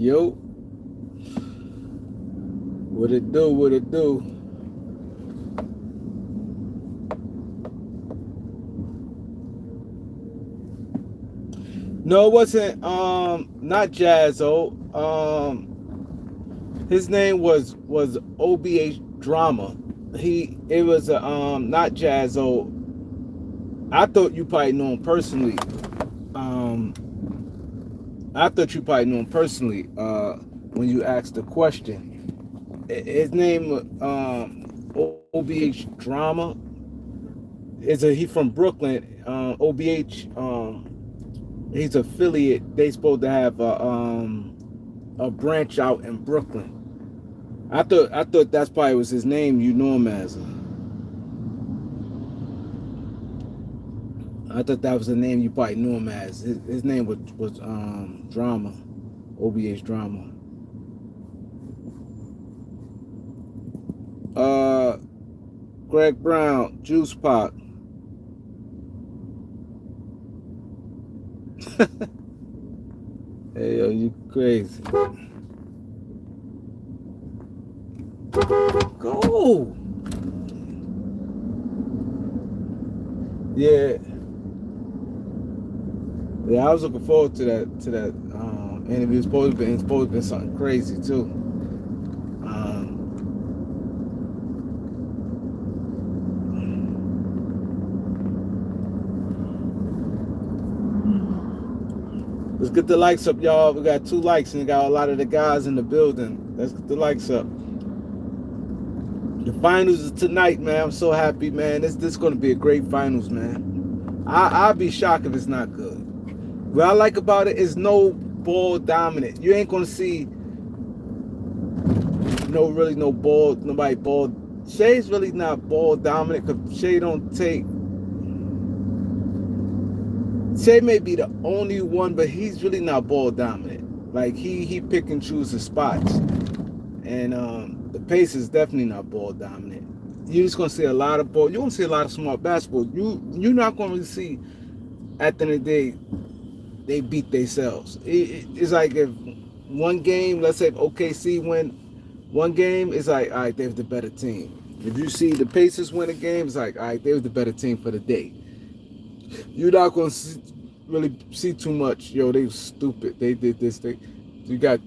Yo, what it do? What it do? No, it wasn't. Not Jazzo. His name was OBH Drama. It was not Jazzo. I thought you probably knew him personally. Um, I thought you probably knew him personally. When you asked the question, his name OBH Drama he from Brooklyn. OBH he's affiliate. They supposed to have a branch out in Brooklyn. I thought that's probably was his name. You know him as. I thought that was the name you probably knew him as. His name was Drama, OBH Drama. Greg Brown, Juice Pop. Hey yo, you crazy. Go. Yeah. Yeah, I was looking forward to that interview. It's supposed to be something crazy too. Let's get the likes up, y'all. We got 2 likes and we got a lot of the guys in the building. Let's get the likes up. The finals is tonight, man. I'm so happy, man. This is going to be a great finals, man. I'll be shocked if it's not good. What I like about it is no ball dominant. You ain't going to see nobody ball. Shay's really not ball dominant because Shay don't take. Shay may be the only one, but he's really not ball dominant. Like he pick and choose his spots, and the pace is definitely not ball dominant. You're just gonna see a lot of ball. You're gonna see a lot of smart basketball. You're not gonna really see. At the end of the day, they beat themselves. It's like if one game, let's say if OKC win one game, it's like all right, they're the better team. If you see the Pacers win a game, it's like all right, they was the better team for the day. You're not gonna really see too much. Yo, they was stupid. They did this thing. You got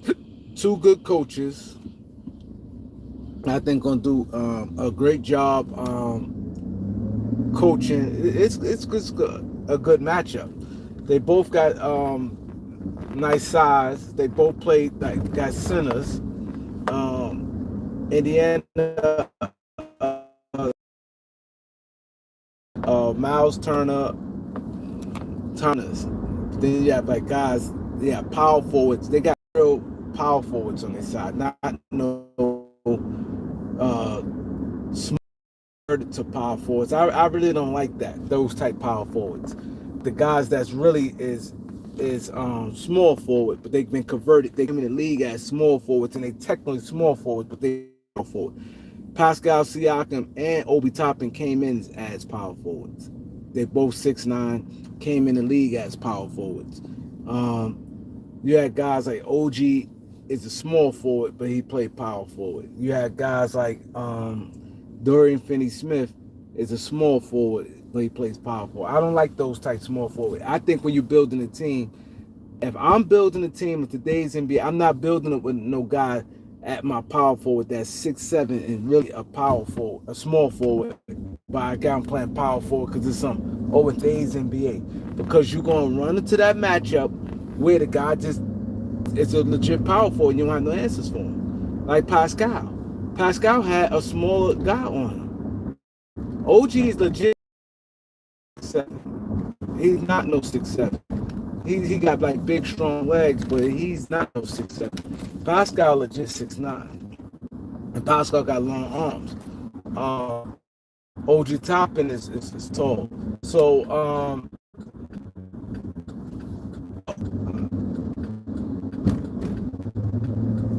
2 good coaches. I think gonna do a great job coaching. It's a good matchup. They both got nice size. They both played got centers. Indiana, Miles Turner. Then you have like guys, power forwards. They got real power forwards on their side, not no smart to power forwards. I really don't like that. Those type power forwards. The guys that's really is small forward, but they've been converted. They come in the league as small forwards, and they technically small forwards, but they power forward. Pascal Siakam and Obi Toppin came in as power forwards. They both 6'9", came in the league as power forwards. You had guys like OG is a small forward, but he played power forward. You had guys like Dorian Finney-Smith is a small forward, but he plays power forward. I don't like those type small forward. I think when you're building a team, if I'm building a team in today's NBA, I'm not building it with no guy at my power forward that's 6'7" and really a power forward, a small forward. But I got him playing power forward because it's some in today's NBA. Because you're gonna run into that matchup where the guy just is a legit power forward and you don't have no answers for him. Like Pascal. Pascal had a smaller guy on him. OG is legit 6'7". He's not no 6'7". He got like big strong legs, but he's not no 6'7". Pascal legit 6'9". And Pascal got long arms. OG Toppin is tall. So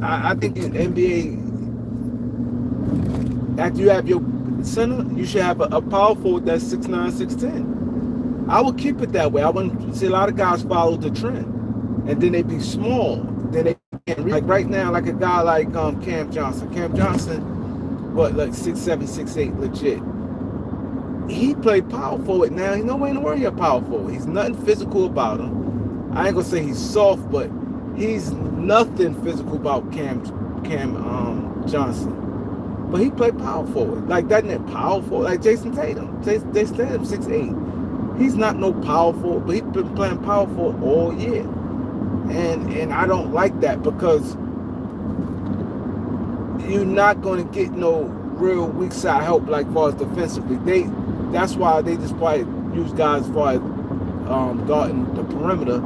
I think in NBA, after you have your center, you should have a power forward that's 6'9", 6'10". I would keep it that way. I wouldn't see a lot of guys follow the trend, and then they be small. Then they Like right now, like a guy like Cam Johnson. Cam Johnson, what, like 6'7", 6'8", legit. He played power forward now. He's nowhere in the world here power forward. He's nothing physical about him. I ain't gonna say he's soft, but he's nothing physical about Cam Johnson. But he played power forward. Like that ain't power forward. Like Jason Tatum. Jason Tatum 6'8". He's not no power forward, but he's been playing power forward all year. And I don't like that, because you're not going to get no real weak side help like far as defensively. That's why they just probably use guys as far as guarding the perimeter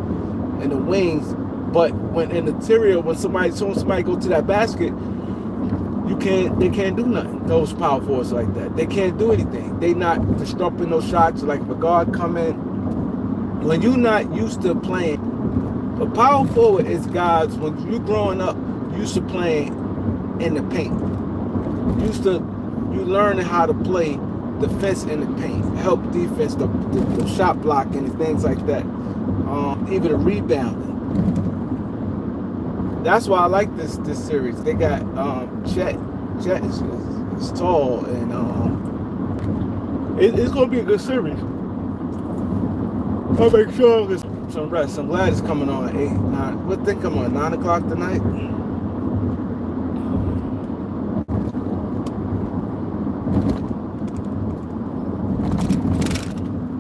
and the wings. But when in the interior, when somebody go to that basket, they can't do nothing. Those power forwards like that, they can't do anything. They not disrupting those shots. Like if a guard come in, when you're not used to playing, a power forward is guys, when you growing up, used to playing in the paint. You learning how to play defense in the paint, help defense, the shot blocking and things like that. Even the rebounding. That's why I like this series. They got Chet. Chet is tall, and it's gonna be a good series. I'll make sure there's some rest. I'm glad it's coming on at 8, 9. What thing come on? 9 o'clock tonight?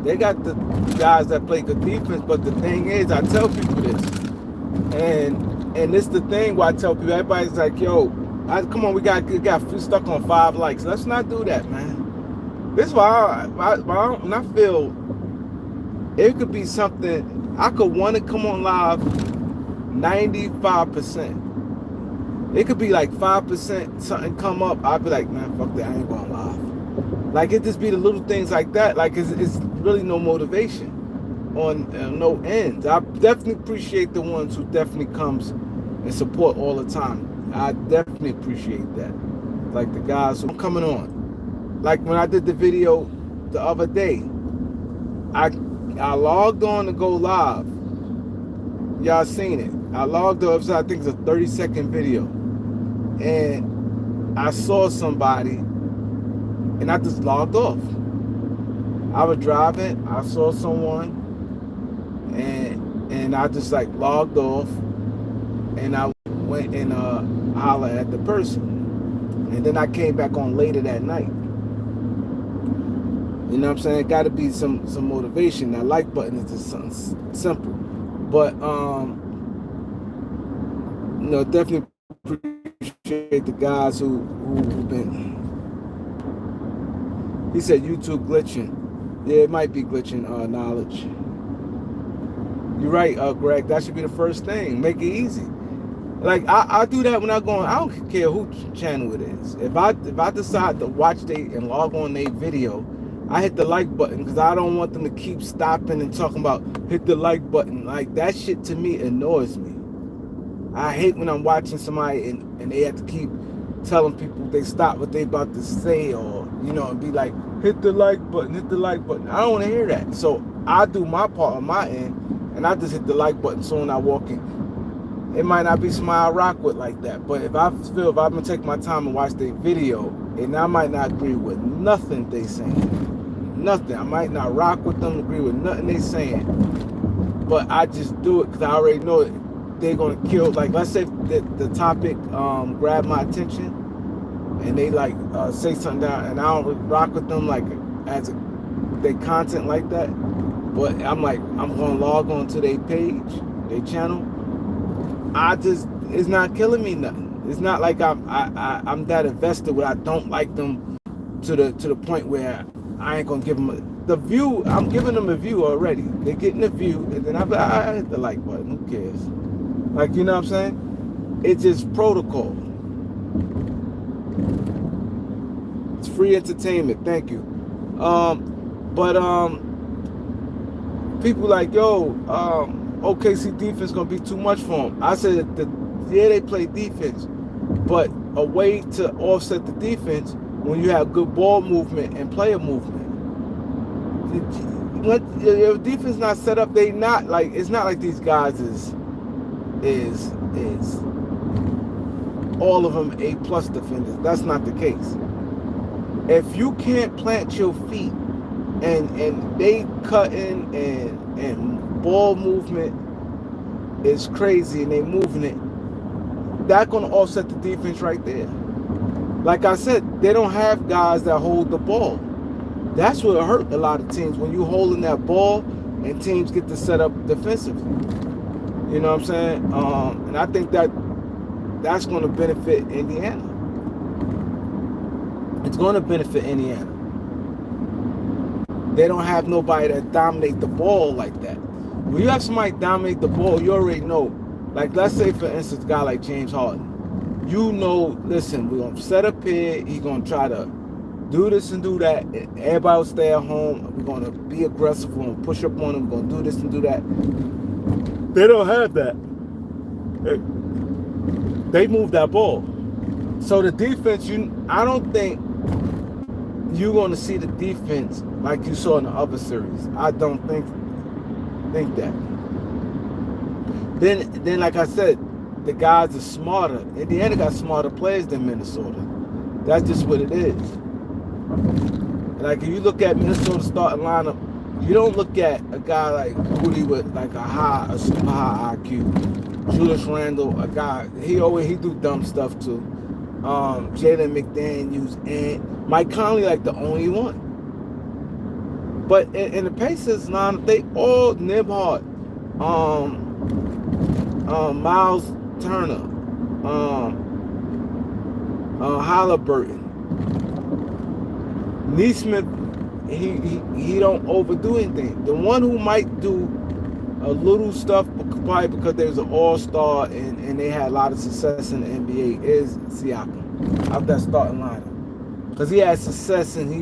They got the guys that play good defense, but the thing is, I tell people this, and it's the thing where I tell people, everybody's like, yo, come on, we got stuck on 5 likes. Let's not do that, man. This is why I feel it could be something. I could want to come on live 95%. It could be like 5%, something come up. I'd be like, man, fuck that, I ain't going live. Like, it just be the little things like that. Like, it's really no motivation on no ends. I definitely appreciate the ones who definitely comes and support all the time. I definitely appreciate that. Like the guys who are coming on. Like when I did the video the other day, I logged on to go live. Y'all seen it. I logged on, I think it's a 30-second video. And I saw somebody, and I just logged off. I was driving, I saw someone, and I just like logged off, and I went and hollered at the person. And then I came back on later that night. You know what I'm saying? It gotta be some motivation. That like button is just something simple. But definitely appreciate the guys who've been. He said YouTube glitching. Yeah, it might be glitching, knowledge. You're right, Greg. That should be the first thing. Make it easy. Like I do that when I go on. I don't care who channel it is. If I decide to watch and log on their video, I hit the like button, because I don't want them to keep stopping and talking about hit the like button. Like, that shit to me annoys me. I hate when I'm watching somebody and they have to keep telling people they stop what they about to say, or and be like, hit the like button, hit the like button. I don't want to hear that. So I do my part on my end, and I just hit the like button. So when I walk in, it might not be somebody I rock with like that, but if I'm gonna take my time and watch their video, and I might not agree with nothing they saying, nothing. I might not rock with them, agree with nothing they saying, but I just do it because I already know it. They're gonna kill. Like, let's say the topic grab my attention, and they like say something down, and I don't rock with them like as they content like that. But I'm gonna log on to their page, their channel. It's not killing me nothing. It's not like I'm that invested where I don't like them to the point where I ain't gonna give them the view. I'm giving them a view already. They're getting a view, and then I hit the like button. Who cares? Like, you know what I'm saying? It's just protocol. It's free entertainment. Thank you. But people like, yo, OKC defense gonna be too much for them. I said they play defense, but a way to offset the defense when you have good ball movement and player movement. When your defense not set up, they not like, it's not like these guys is all of them A+ defenders. That's not the case. If you can't plant your feet and they cutting and ball movement is crazy and they moving it, that's gonna offset the defense right there. Like I said, they don't have guys that hold the ball. That's what hurt a lot of teams, when you holding that ball and teams get to set up defensively. You know what I'm saying? And I think that's going to benefit Indiana. It's going to benefit Indiana. They don't have nobody that dominate the ball like that. When you have somebody dominate the ball, you already know. Like, let's say, for instance, a guy like James Harden. You know, listen, we're going to set up here. He's going to try to do this and do that. Everybody will stay at home. We're going to be aggressive. We're going to push up on them. We're going to do this and do that. They don't have that. They move that ball. So the defense, I don't think you're going to see the defense like you saw in the other series. I don't think that. Then, like I said, the guys are smarter. Indiana got smarter players than Minnesota. That's just what it is. Like, if you look at Minnesota's starting lineup, you don't look at a guy like Rudy with like a super high IQ. Julius Randle, a guy, he do dumb stuff too. Jalen McDaniels and Mike Conley, like the only one. But in the Pacers lineup, they all Nembhard, Miles Turner, Halliburton, Neesmith. He don't overdo anything. The one who might do a little stuff, probably because there's an all-star and they had a lot of success in the NBA, is Siakam out that starting lineup. Because he had success and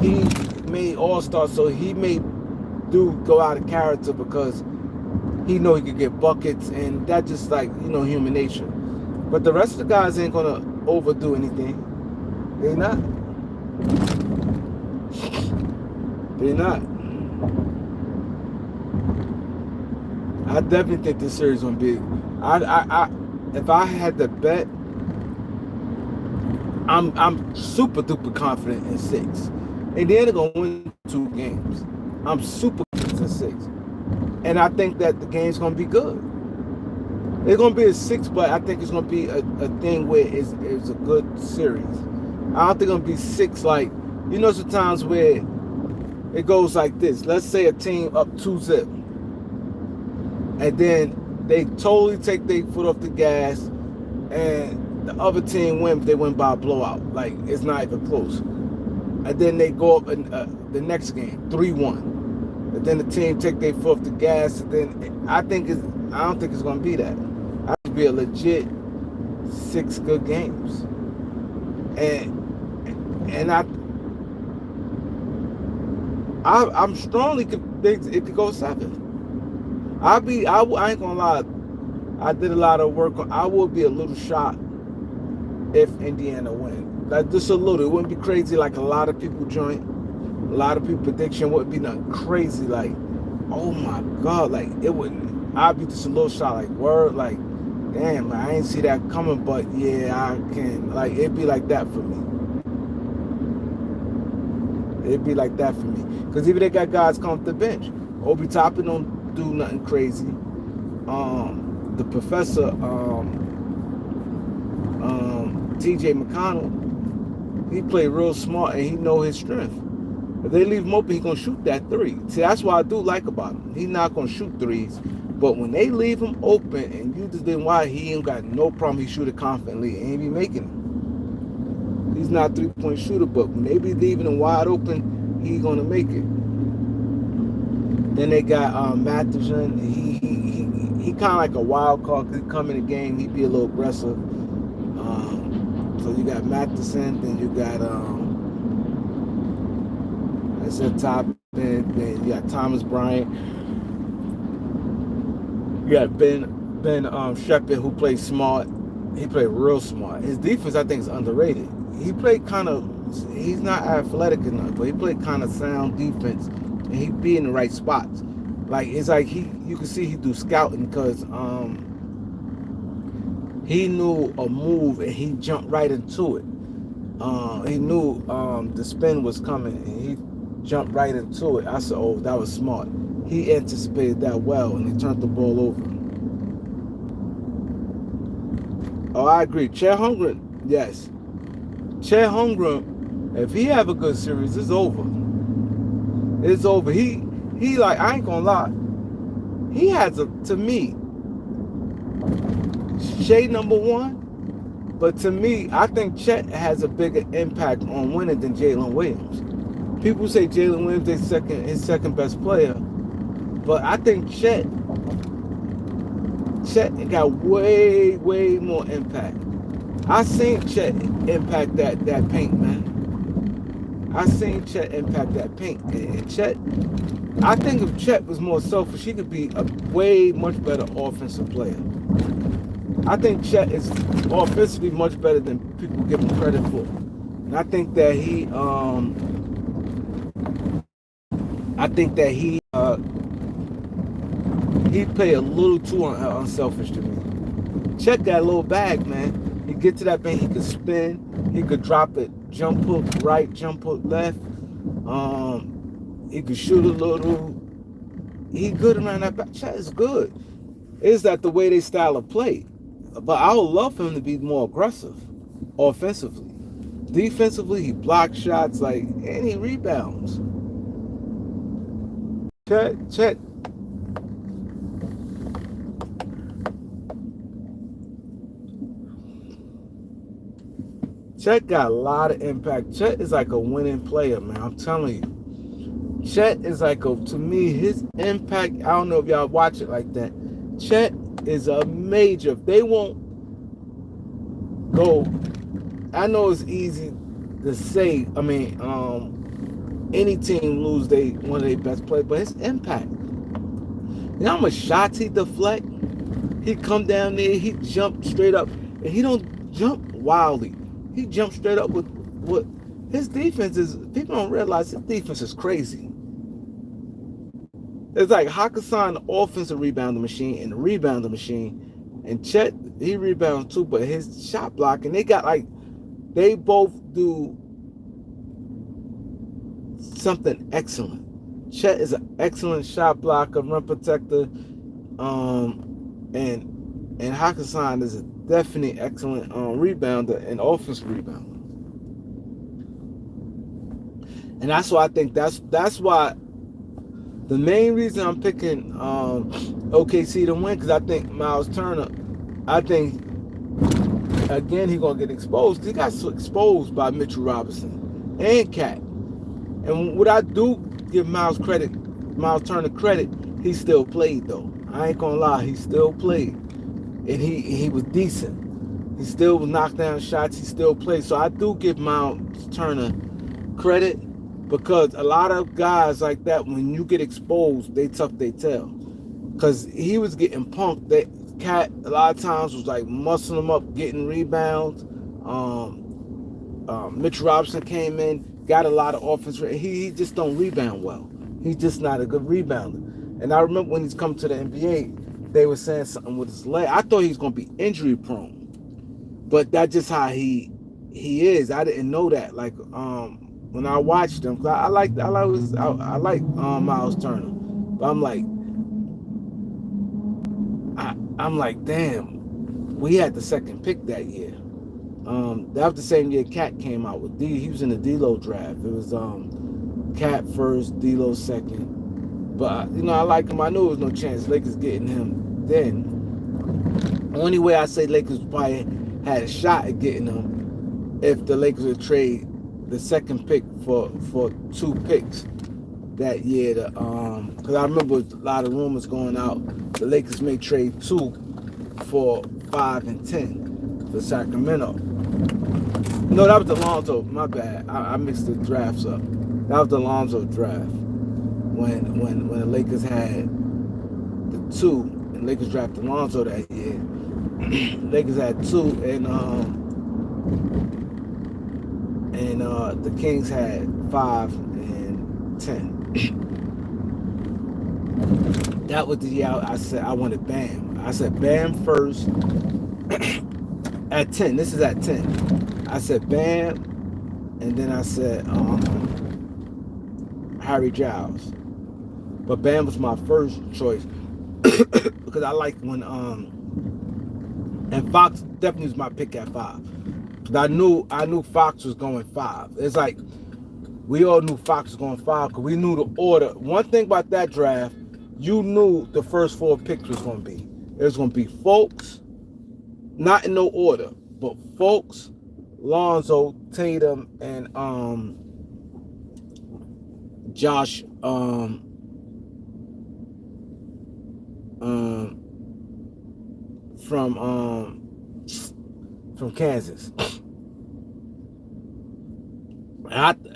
he made all-star, so he may go out of character because he know he could get buckets, and that just like, human nature. But the rest of the guys ain't gonna overdo anything. They're not. They're not. I definitely think this series gonna be. If I had to bet, I'm super duper confident in 6. Indiana gonna win 2 games. I'm super confident in 6, and I think that the game's gonna be good. It's gonna be a 6, but I think it's gonna be a thing where it's a good series. I don't think it's gonna be 6 like, sometimes where it goes like this. Let's say a team up 2-0, and then they totally take their foot off the gas, and the other team wins. They win by a blowout, like it's not even close. And then they go up in the next game 3-1, and then the team take their foot off the gas. And then I don't think it's gonna be that. I think it'll be a legit 6 good games, and I'm strongly convinced it could go 7. I ain't gonna lie. I did a lot of work I would be a little shocked if Indiana win. Like, just a little. It wouldn't be crazy like a lot of people joint. A lot of people prediction wouldn't be nothing crazy. Like, oh my God, like it wouldn't. I'd be just a little shocked. Like, word, like, damn, I ain't see that coming. But yeah, I can. Like, it'd be like that for me. It'd be like that for me. Because even they got guys come off the bench. Obi Toppin don't do nothing crazy. The professor, TJ McConnell, he played real smart and he know his strength. If they leave him open, he gonna shoot that 3. See, that's what I do like about him. He's not gonna shoot 3s, but when they leave him open, and you just didn't why he ain't got no problem. He shoot it confidently and he be making it. He's not a 3-point shooter, but when they be leaving him wide open, he gonna make it. Then they got Matheson. He kind of like a wild card. He come in the game, he be a little aggressive. So you got Matheson, then you got I said top, then you got Thomas Bryant. You got Ben Shepard, who plays smart. He played real smart. His defense, I think, is underrated. He played he's not athletic enough, but he played kind of sound defense, and he be in the right spots. Like, it's like you can see he do scouting, because He knew a move and he jumped right into it. He knew the spin was coming and he jumped right into it. I said, oh, that was smart. He anticipated that well and he turned the ball over. Oh, I agree. Chet Holmgren, yes. Chet Holmgren, if he have a good series, it's over. It's over. He like, I ain't gonna lie. He has a, to me, shade number one. But to me, I think Chet has a bigger impact on winning than Jalen Williams. People say Jalen Williams is his second best player, but I think Chet got way more impact. I seen Chet impact that paint, man. I seen Chet impact that paint, and Chet. I think if Chet was more selfish, he could be a way much better offensive player. I think Chet is offensively much better than people give him credit for. And I think that he play a little too unselfish to me. Chet got a little bag, man. He get to that bank, he could spin, he could drop it, jump hook right, jump hook left. He could shoot a little. He good around that back. Chet is good. Is that the way they style of play? But I would love for him to be more aggressive, offensively. Defensively, he blocks shots and he rebounds. Chet. Chet got a lot of impact. Chet is like a winning player, man. I'm telling you. Chet is to me, his impact, I don't know if y'all watch it like that. Chet is a major. They won't go. I know it's easy to say. I mean, any team lose one of their best players, but his impact. You know how much shots he deflect? He come down there, he jump straight up, and he don't jump wildly. He jumps straight up with what his defense is. People don't realize his defense is crazy. It's like Hakkasan, the offensive rebounding machine, and the rebounder machine. And Chet, he rebounds too, but his shot blocking, they both do something excellent. Chet is an excellent shot blocker, rim protector, and Hakkasan is a definitely excellent rebounder and offensive rebounder. And that's why I think that's why the main reason I'm picking OKC to win, because I think Miles Turner, I think again he's gonna get exposed. He got exposed by Mitchell Robinson and Cat. And what I do give Miles Turner credit, he still played though. I ain't gonna lie, he still played. And he was decent. He still knocked down shots, he still played. So I do give Miles Turner credit, because a lot of guys like that, when you get exposed, they tuck their tail. Because he was getting punked. That Cat a lot of times was muscling him up, getting rebounds. Mitch Robinson came in, got a lot of offense. He just don't rebound well. He's just not a good rebounder. And I remember when he's come to the NBA, they were saying something with his leg. I thought he was gonna be injury prone, but that's just how he is. I didn't know that. When I watched him, I like Miles Turner, but I'm like, damn, we had the second pick that year. That was the same year Cat came out with D. He was in the D-Lo draft. It was Cat first, D-Lo second. But I like him. I knew there was no chance Lakers getting him then. The only way I say Lakers probably had a shot at getting him if the Lakers would trade the second pick for 2 picks that year. Because I remember a lot of rumors going out. The Lakers may trade 2 for 5 and 10 for Sacramento. No, that was the Lonzo. My bad. I mixed the drafts up. That was the Lonzo draft when the Lakers had the 2, and Lakers drafted Lonzo that year. Lakers had 2, and the Kings had 5 and 10. That was the year I said I wanted Bam. I said Bam first, At 10. This is at 10. I said Bam, and then I said Harry Giles. But Bam was my first choice because I like when and Fox definitely was my pick at 5. Cause I knew Fox was going 5. It's like we all knew Fox was going 5 because we knew the order. One thing about that draft, you knew the first 4 picks was going to be. It was going to be Folks, not in no order, but Folks, Lonzo, Tatum, and Josh from Kansas.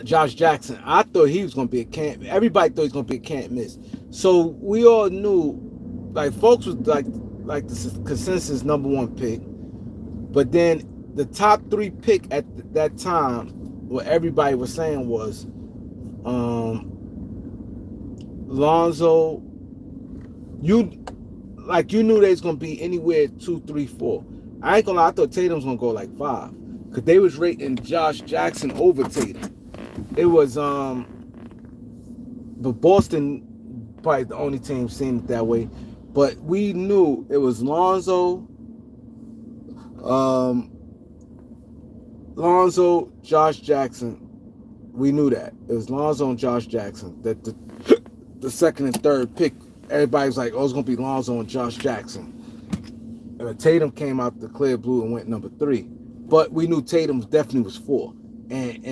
Josh Jackson. I thought he was gonna be a can't. Everybody thought he was gonna be a can't miss. So we all knew, like Folks was like the consensus number 1 pick. But then the top 3 pick at that time, what everybody was saying was Lonzo. You knew they was gonna be anywhere 2, 3, 4. I ain't gonna lie, I thought Tatum was gonna go like 5. Cause they was rating Josh Jackson over Tatum. It was but Boston probably the only team seeing it that way. But we knew it was Lonzo, Josh Jackson. We knew that. It was Lonzo and Josh Jackson. That the second and third pick, everybody was like, oh, it's gonna be Lonzo and Josh Jackson. And Tatum came out the clear blue and went number 3. But we knew Tatum definitely was 4. And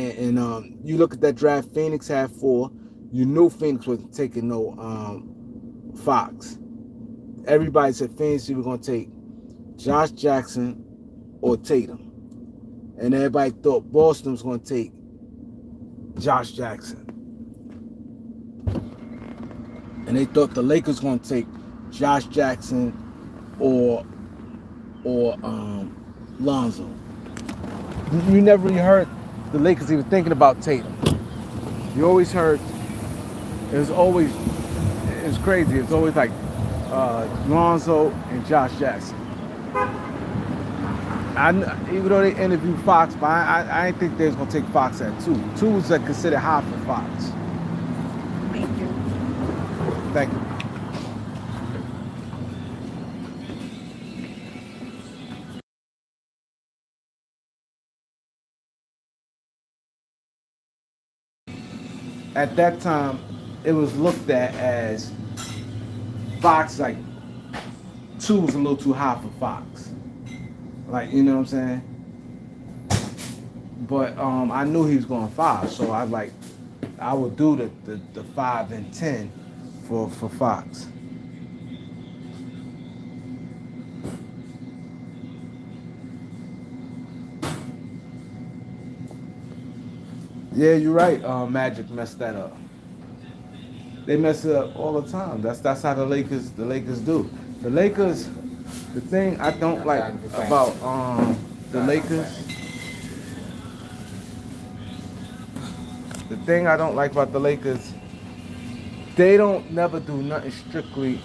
you look at that draft, Phoenix had 4. You knew Phoenix wasn't taking no Fox. Everybody said Phoenix was going to take Josh Jackson or Tatum. And everybody thought Boston was going to take Josh Jackson. And they thought the Lakers were going to take Josh Jackson or Lonzo. You never really heard the Lakers even thinking about Tatum. You always heard it was crazy. It was always like Lonzo and Josh Jackson. Even though they interviewed Fox, but I didn't think they was gonna take Fox at 2. 2 was like considered high for Fox. Thank you. Thank you. At that time, it was looked at as Fox, like 2 was a little too high for Fox. Like, you know what I'm saying? But I knew he was going 5, so I would do the 5 and 10 for Fox. Yeah, you're right. Magic messed that up. They mess it up all the time. That's how the Lakers do. The Lakers, the thing I don't like about the Lakers, they don't never do nothing strictly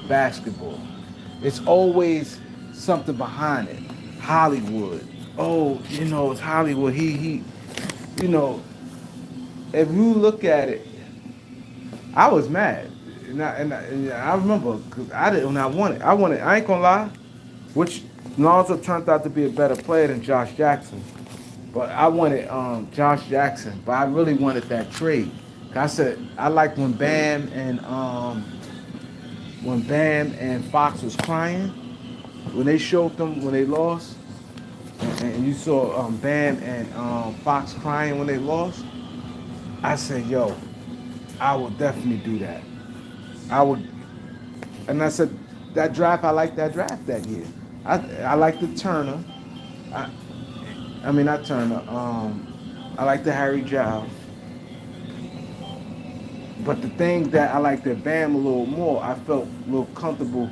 basketball. It's always something behind it. Hollywood. Oh, it's Hollywood. He if you look at it, I was mad, and I remember because I didn't. I wanted. I ain't gonna lie, which Lonzo turned out to be a better player than Josh Jackson, but I wanted Josh Jackson. But I really wanted that trade. I said I liked when Bam and Fox was crying when they showed them when they lost, and you saw Bam and Fox crying when they lost. I said, yo, I would definitely do that. I would, and I said, that draft, I liked that draft that year. I liked the Turner. I mean, not Turner. I liked the Harry Giles. But the thing that I liked the Bam a little more, I felt a little comfortable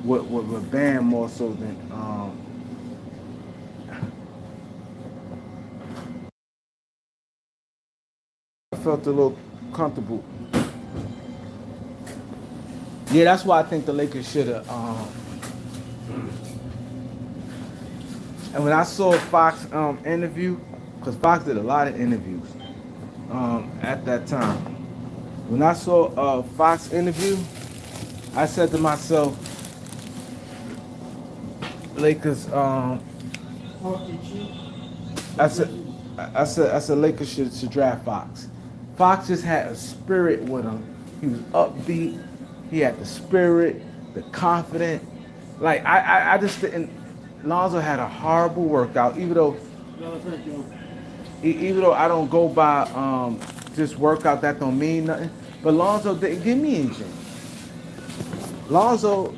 with Bam more so than I felt a little comfortable. Yeah, that's why I think the Lakers should have And when I saw Fox interview, because Fox did a lot of interviews at that time. When I saw Fox interview, I said to myself, Lakers. I said, I said, Lakers should draft Fox. Fox just had a spirit with him. He was upbeat. He had the spirit, the confident. Like I just didn't. Lonzo had a horrible workout, even though I don't go by just workout that don't mean nothing. But Lonzo didn't give me anything. Lonzo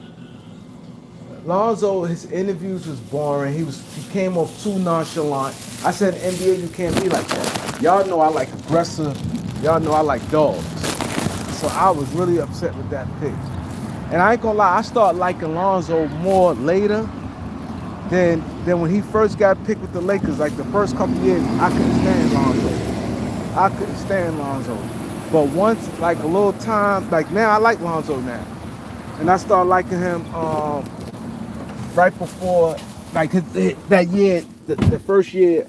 Lonzo, his interviews was boring. He came off too nonchalant. I said, NBA, you can't be like that. Y'all know I like aggressive. Y'all know I like dogs. So I was really upset with that pick. And I ain't gonna lie, I started liking Lonzo more later than when he first got picked with the Lakers. Like the first couple years, I couldn't stand Lonzo. I couldn't stand Lonzo. But once, like a little time, like now I like Lonzo now. And I started liking him right before, like that year, the first year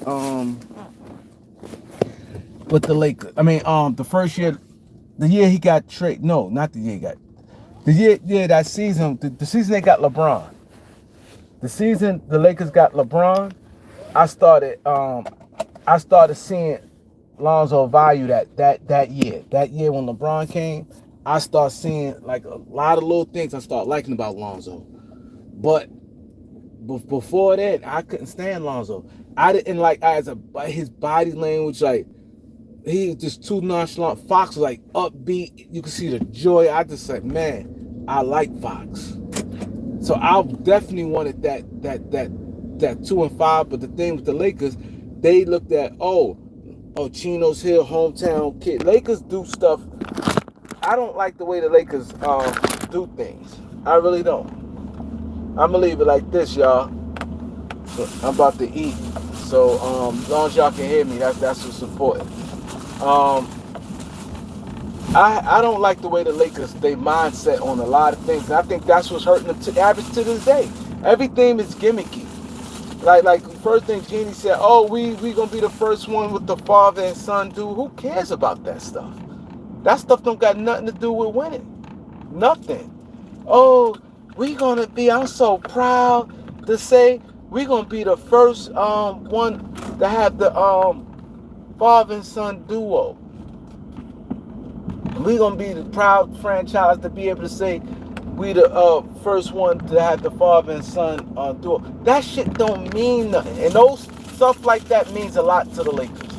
with the Lakers. I mean, the first year, the year he got traded. No, not the year he got. The year that season, the season they got LeBron. The season the Lakers got LeBron, I started seeing Lonzo value that year. That year when LeBron came, I started seeing like a lot of little things I started liking about Lonzo. But before that, I couldn't stand Lonzo. I didn't like his body language, like he was just too nonchalant. Fox was like upbeat. You could see the joy. I just said, man, I like Fox. So I definitely wanted that 2 and 5. But the thing with the Lakers, they looked at Chino's here, hometown kid. Lakers do stuff. I don't like the way the Lakers do things. I really don't. I'm gonna leave it like this, y'all. I'm about to eat, so as long as y'all can hear me, that's what's important. I don't like the way the Lakers they mindset on a lot of things. And I think that's what's hurting them to average to this day. Everything is gimmicky. Like first thing Jeannie said, we gonna be the first one with the father and son dude. Who cares about that stuff? That stuff don't got nothing to do with winning. Nothing. We gonna be. I'm so proud to say we gonna be the first one to have the father and son duo. We gonna be the proud franchise to be able to say we the first one to have the father and son duo. That shit don't mean nothing, and those stuff like that means a lot to the Lakers.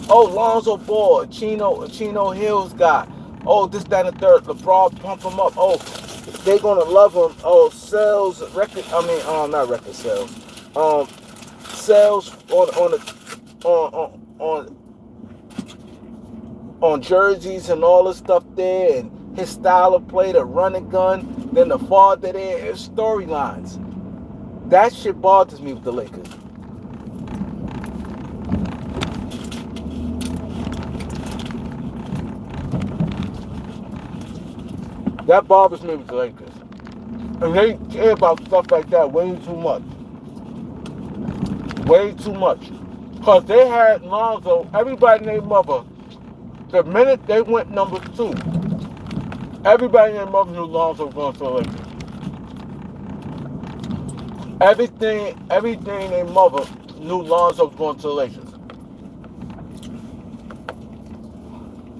Lonzo Ball, Chino Hills guy. This, that, and the third. LeBron pump him up. They gonna love him. Sales record. I mean, not record sales. Sales on jerseys and all this stuff there, and his style of play, the running gun, then the father there, his storylines. That shit bothers me with the Lakers. That bothers me with the Lakers. And they care about stuff like that way too much. Way too much. Because they had Lonzo, everybody named Mother, the minute they went number 2, everybody named Mother knew Lonzo was going to the Lakers. Everything named Mother knew Lonzo was going to the Lakers.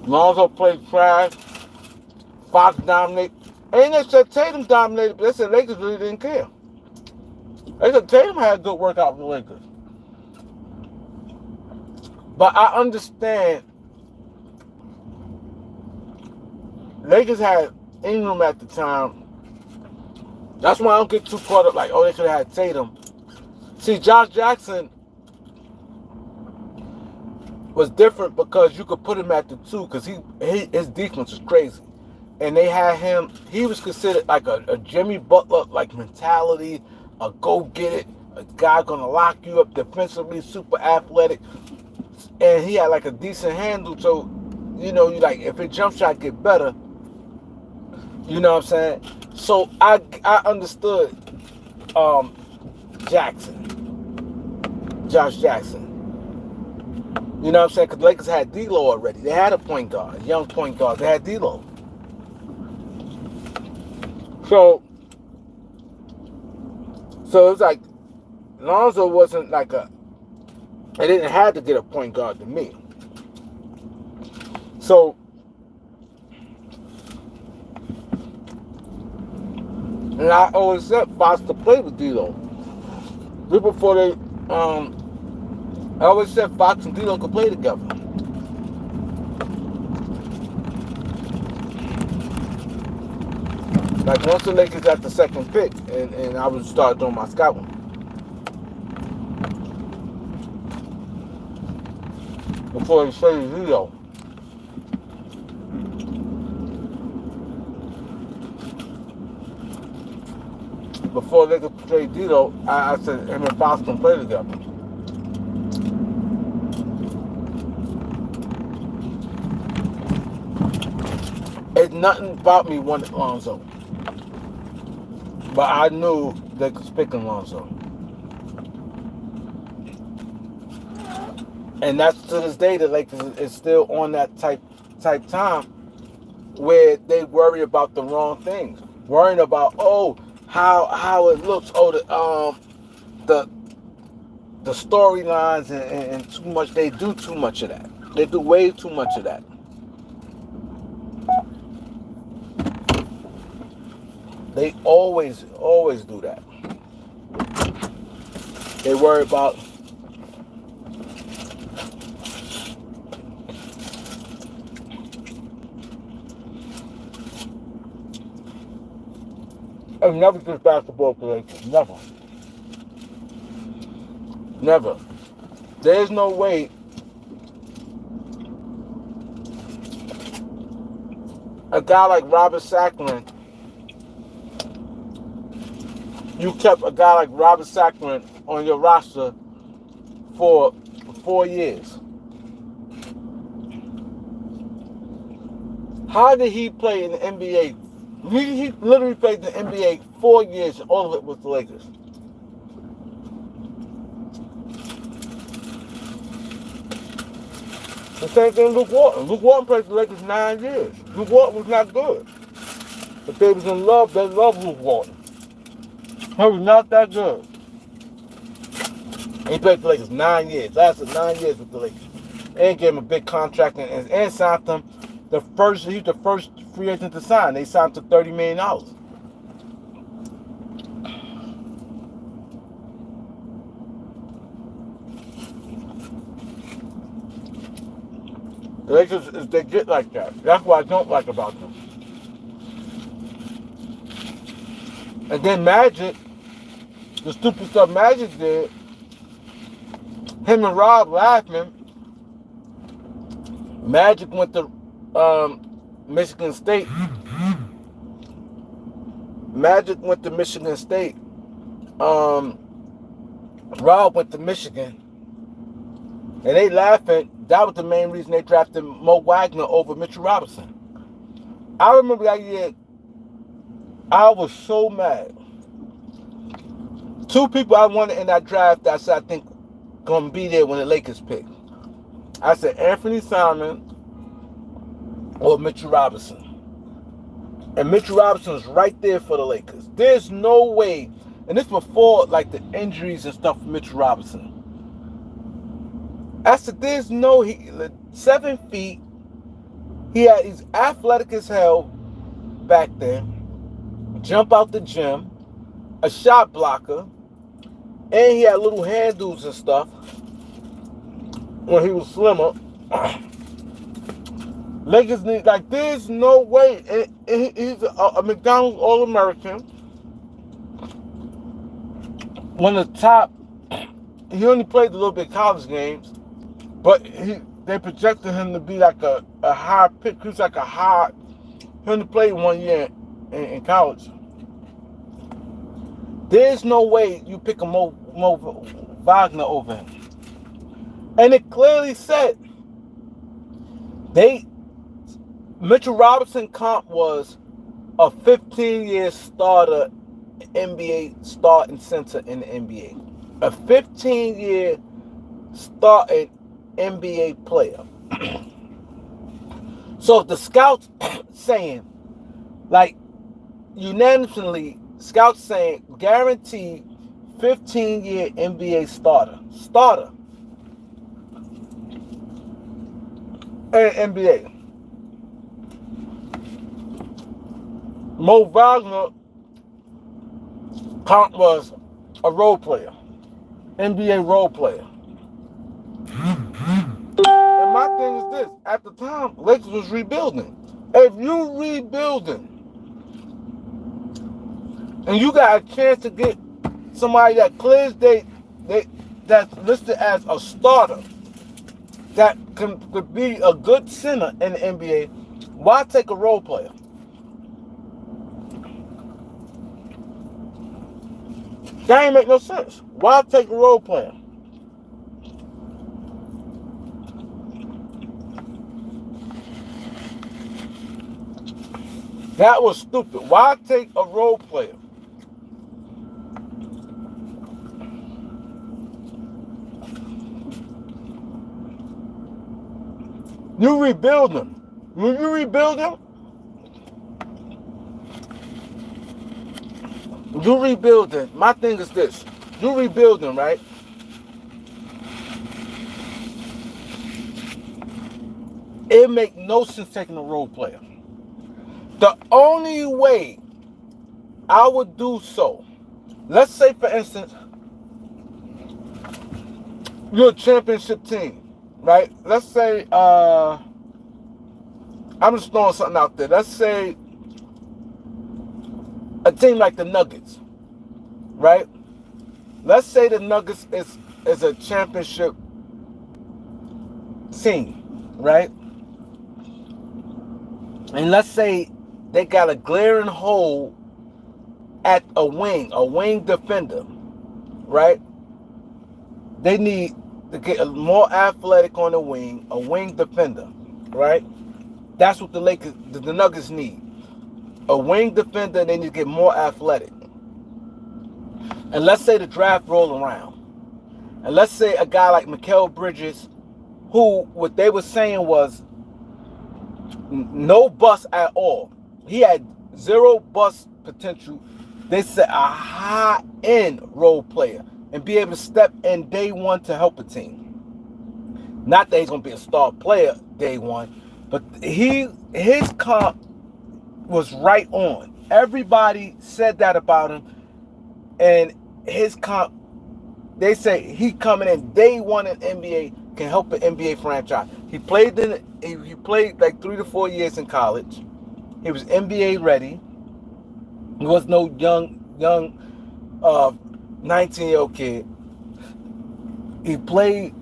Lonzo played trash. Fox dominated. And they said Tatum dominated, but they said Lakers really didn't care. They said Tatum had a good workout with the Lakers. But I understand Lakers had Ingram at the time. That's why I don't get too caught up like, they could have had Tatum. See, Josh Jackson was different because you could put him at the 2 because his defense was crazy. And they had him, he was considered like a Jimmy Butler like mentality, a go-get-it, a guy gonna lock you up defensively, super athletic. And he had like a decent handle, so you like if his jump shot get better, you know what I'm saying? So I understood Jackson. Josh Jackson. You know what I'm saying? Because the Lakers had D'Lo already. They had a point guard, a young point guard. They had D'Lo. So it was like Lonzo wasn't like a. They didn't have to get a point guard to me. So, and I always said Fox to play with D'Lo. Just before they, I always said Fox and D'Lo could play together. Like once the Lakers got the second pick, and I would start doing my scouting. Before they traded D'Lo. Before they could trade D'Lo, I said him and Fox can play together. It's nothing about me wanting Lonzo. But I knew they could pick Lonzo. And that's to this day the Lakers is still on that type time where they worry about the wrong things. Worrying about how it looks, the storylines and too much. They do too much of that. They do way too much of that. They always do that. They worry about and never just basketball players. Never. Never. There's no way a guy like Robert Sacklin, you kept a guy like Robert Sacklin on your roster for 4 years. How did he play in the NBA? He literally played in the NBA 4 years, all of it with the Lakers. The same thing with Luke Walton. Luke Walton played for the Lakers 9 years. Luke Walton was not good. But they was in love. They loved Luke Walton. He was not that good. He played for the Lakers 9 years. Lasted 9 years with the Lakers. And gave him a big contract and signed him. He was the first free agent to sign. They signed to $30 million. The Lakers, they get like that. That's what I don't like about them. And then Magic, the stupid stuff Magic did, him and Rob laughing. Magic went to Michigan State. Magic went to Michigan State. Rob went to Michigan. And they laughing. That was the main reason they drafted Mo Wagner over Mitchell Robinson. I remember that year, I was so mad. 2 people I wanted in that draft that I said I think gonna be there when the Lakers pick. I said Anthony Simon or Mitchell Robinson. And Mitchell Robinson was right there for the Lakers. There's no way, and this before like the injuries and stuff for Mitchell Robinson. I said there's no, 7 feet, he's athletic as hell back there, jump out the gym, a shot blocker, and he had little handles and stuff when he was slimmer. Lakers need, like, there's no way. He's a McDonald's All-American. One of the top, he only played a little bit college games, but they projected him to be like a high pick. He was like he only played 1 year in college. There's no way you pick a Mo Wagner over him. And it clearly said Mitchell Robinson comp was a 15-year NBA starting center in the NBA. A 15-year starting NBA player. So if the scouts saying, like, unanimously, scouts saying guaranteed 15-year NBA starter in NBA. Mo Wagner was a role player, NBA role player. And my thing is this: at the time, Lakers was rebuilding. If you rebuilding and you got a chance to get somebody that clears that's listed as a starter that could be a good center in the NBA, why take a role player? That ain't make no sense. Why take a role player? That was stupid. Why take a role player? You rebuild them. When you rebuild them, my thing is this. You rebuild them, right? It make no sense taking a role player. The only way I would do so, let's say for instance, you're a championship team, right? Let's say, I'm just throwing something out there. Let's say a team like the Nuggets, right? Let's say the Nuggets is a championship team, right? And let's say they got a glaring hole at a wing defender, right? They need to get more athletic on the wing, a wing defender, right? That's what the Nuggets need. A wing defender, they need to get more athletic. And let's say the draft roll around. And let's say a guy like Mikal Bridges, who what they were saying was no bust at all. He had zero bust potential. They said a high-end role player and be able to step in day one to help a team. Not that he's going to be a star player day one, but his comp was right on. Everybody said that about him, and his comp, they say he coming in day one in NBA can help an NBA franchise. He played like 3 to 4 years in college. He was NBA ready. He was no young 19-year-old kid. He played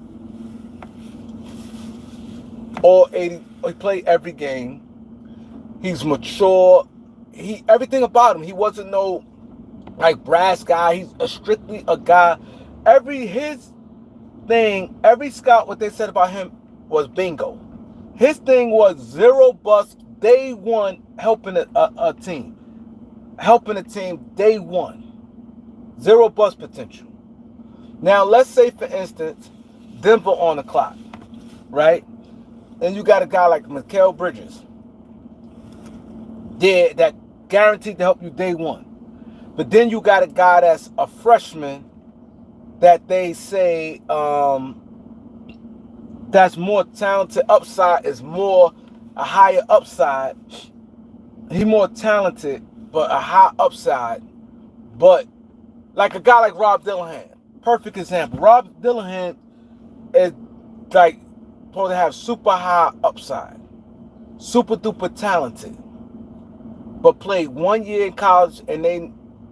all 80. He played every game. He's mature. Everything about him. He wasn't no like brass guy. He's strictly a guy. His thing, every scout, what they said about him was bingo. His thing was zero bust day one, helping a team. Helping a team day one. Zero bust potential. Now, let's say, for instance, Denver on the clock, right? And you got a guy like Mikal Bridges there that guaranteed to help you day one. But then you got a guy that's a freshman that they say that's more talented. Upside is more a higher upside. He's more talented, but a high upside. But like a guy like Rob Dillingham, perfect example. Rob Dillingham is like supposed to have super high upside, super duper talented, but played 1 year in college and they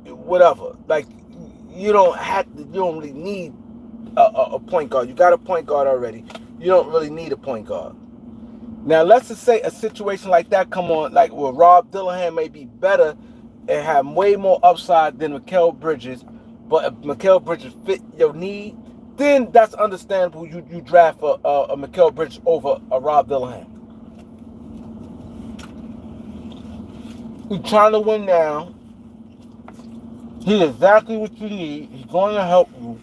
whatever. Like you don't really need a point guard. You got a point guard already. You don't really need a point guard. Now let's just say a situation like that come on, like where Rob Dillingham may be better and have way more upside than Mikal Bridges, but if Mikal Bridges fit your need, then that's understandable. You draft a Mikal Bridges over a Rob Dillingham. You're trying to win now. He's exactly what you need. He's going to help you.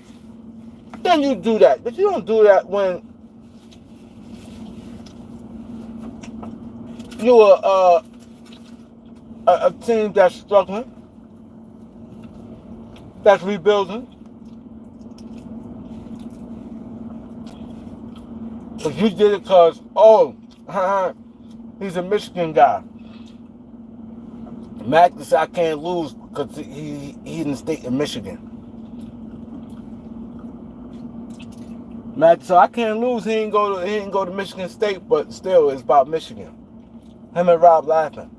then you do that. But you don't do that when you're a team that's struggling, that's rebuilding. But you did it because, oh, he's a Michigan guy. Mac said I can't lose because he in the state of Michigan. Mac said I can't lose. He ain't go to Michigan State, but still it's about Michigan. Him and Rob laughing.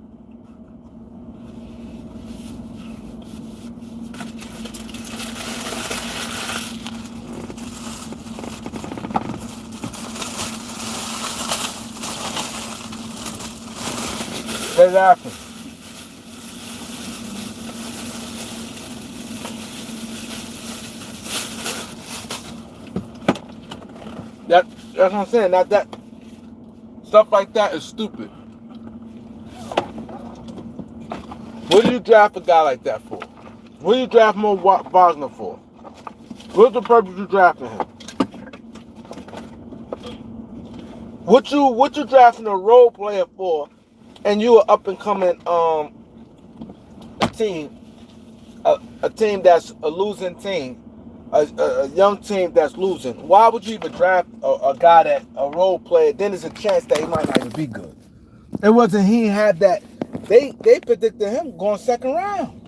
They're laughing. That's what I'm saying. That stuff like that is stupid. What do you draft a guy like that for? What do you draft Mo Wagner for? What's the purpose you drafting him? What you drafting a role player for? And you are up and coming a team, a team that's a losing team, a young team that's losing. Why would you even draft a guy that a role player? Then there's a chance that he might not even be good. It wasn't he had that. They predicted him going second round.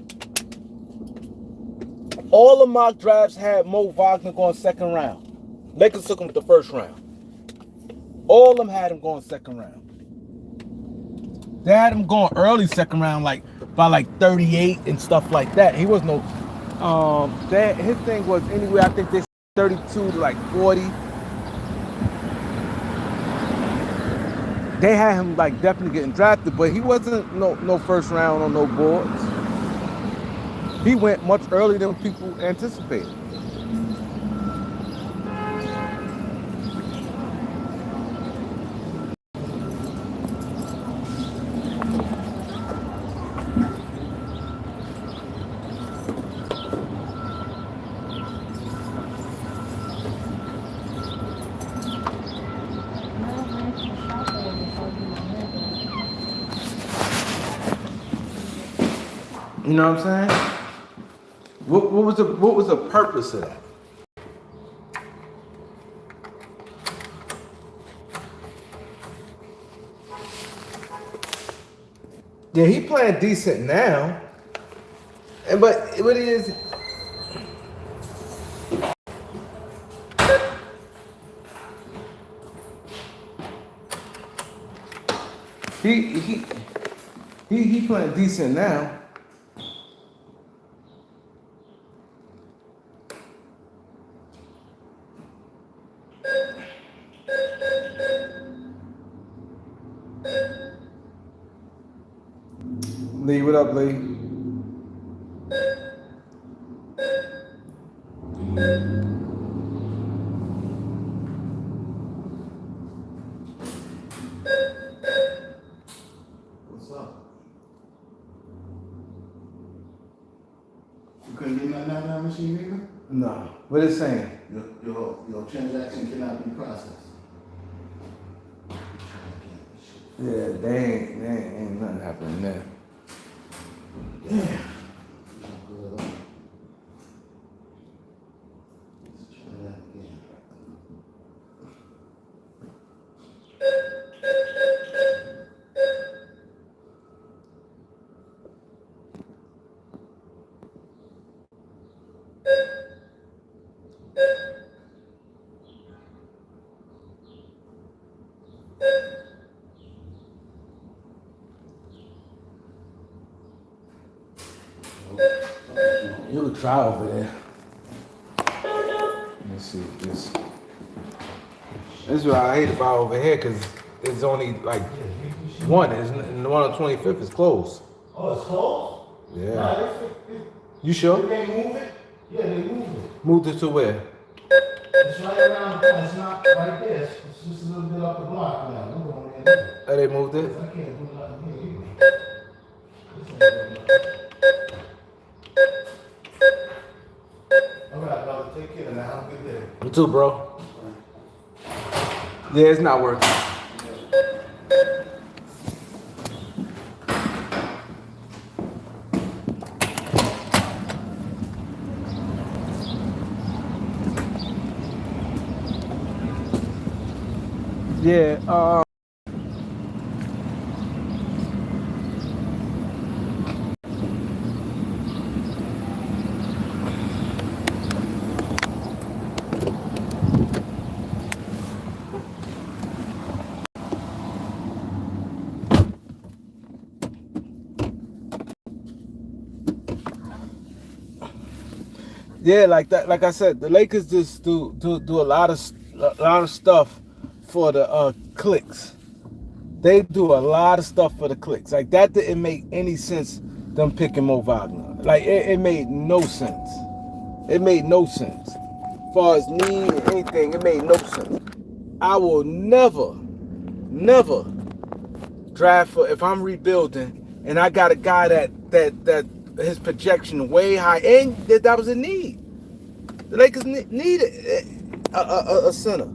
All the mock drafts had Mo Wagner going second round. Lakers took him the first round. All of them had him going second round. They had him going early second round, like by 38 and stuff like that. He was no. His thing was anyway. I think they 32 to 40. They had him definitely getting drafted, but he wasn't no first round on no boards. He went much earlier than people anticipated. You know what I'm saying? What was the purpose of that? Yeah, he playing decent now, but what it is, he playing decent now. Lee, what up, Lee? What's up? You couldn't get nothing out of that machine either? No. What is saying? Your transaction cannot be processed. Yeah, they ain't nothing happening there. Yeah. Good. Let's try that again. You could try over there. Let me see this. This is what I hate about over here, because it's only one. And the one on 25th is closed. Oh, it's closed? Yeah. Nah, You sure? Did they move it? Yeah, they moved it. Moved it to where? It's right around the corner. It's not right there. It's just a little bit up the block now. We're going there. Oh, they moved it? I can't do nothing here either. This ain't doing nothing. All right, brother. Take care now. Have a good day. You too, bro. Yeah, it's not working. Yeah, yeah, like that. Like I said, the Lakers just do a lot of stuff for the clicks. They do a lot of stuff for the clicks. Like that didn't make any sense. Them picking Mo Wagner, like it made no sense. It made no sense. As far as need or anything, it made no sense. I will never draft for if I'm rebuilding and I got a guy that his projection way high and that was a need. The Lakers needed a center.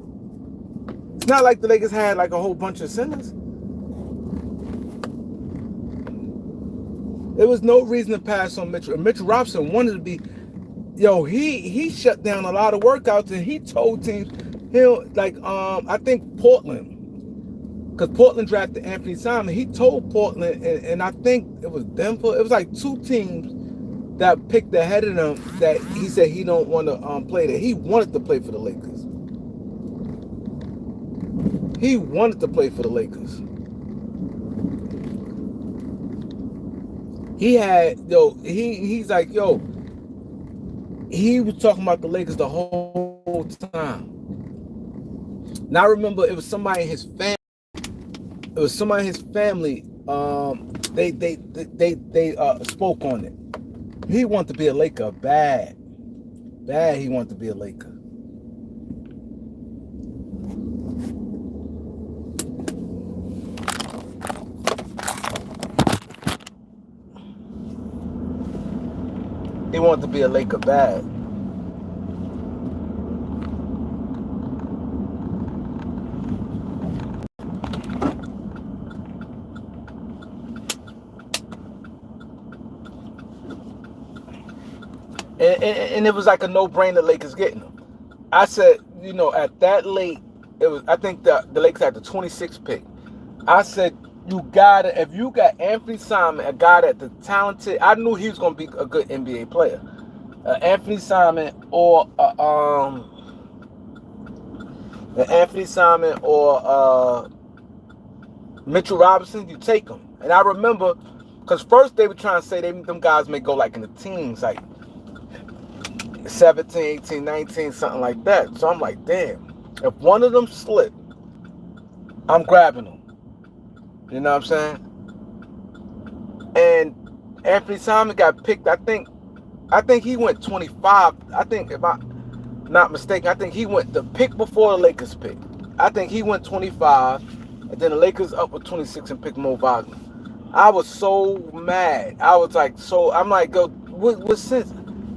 It's not like the Lakers had like a whole bunch of centers. There was no reason to pass on Mitchell. And Mitchell Robinson wanted to be, he shut down a lot of workouts and he told teams he'll like I think Portland, because Portland drafted Anthony Simon. He told Portland and I think it was Denver. It was like two teams that picked ahead of them that he said he don't want to play there. He wanted to play for the Lakers. He wanted to play for the Lakers. He had he's like he was talking about the Lakers the whole time. Now I remember it was somebody in his family. It was somebody in his family. They spoke on it. He wanted to be a Laker bad. He wanted to be a Laker. He wanted to be a Laker bad. And it was like a no-brainer Lakers getting him. I said, at that late, it was. I think the Lakers had the 26th pick. I said, if you got Anthony Simon, a guy that the talented, I knew he was going to be a good NBA player. Anthony Simon or Mitchell Robinson, you take them. And I remember, because first they were trying to say them guys may go like in the teens, like 17, 18, 19, something like that. So I'm like, damn, if one of them slip, I'm grabbing them. You know what I'm saying? And Anthony Simon got picked, I think he went 25. I think, if I'm not mistaken, I think he went the pick before the Lakers pick. I think he went 25, and then the Lakers up with 26 and picked Mo Wagner. I was so mad. I was like, I'm like, go, what sense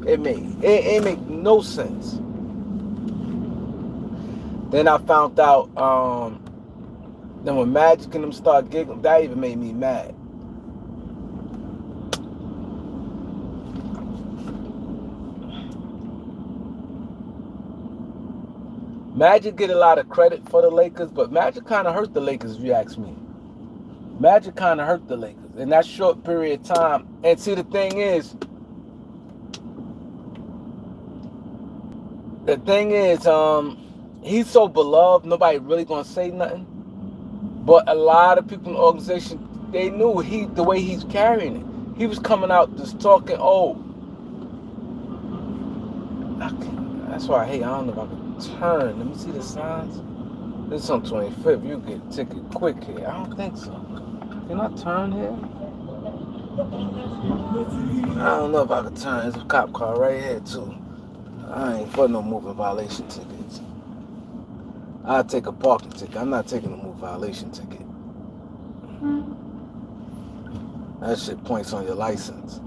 it made? It made no sense. Then I found out, then when Magic and them started giggling, that even made me mad. Magic get a lot of credit for the Lakers, but Magic kind of hurt the Lakers, if you ask me. Magic kind of hurt the Lakers in that short period of time. And see, the thing is, he's so beloved, nobody really gonna say nothing. But a lot of people in the organization, they knew the way he's carrying it. He was coming out just talking, that's why I hate, I don't know if I can turn. Let me see the signs. This is on 25th. You get a ticket quick here. I don't think so. Can I turn here? I don't know if I can turn. There's a cop car right here too. I ain't for no moving violation tickets. I'll take a parking ticket. I'm not taking a moving violation ticket. That shit points on your license.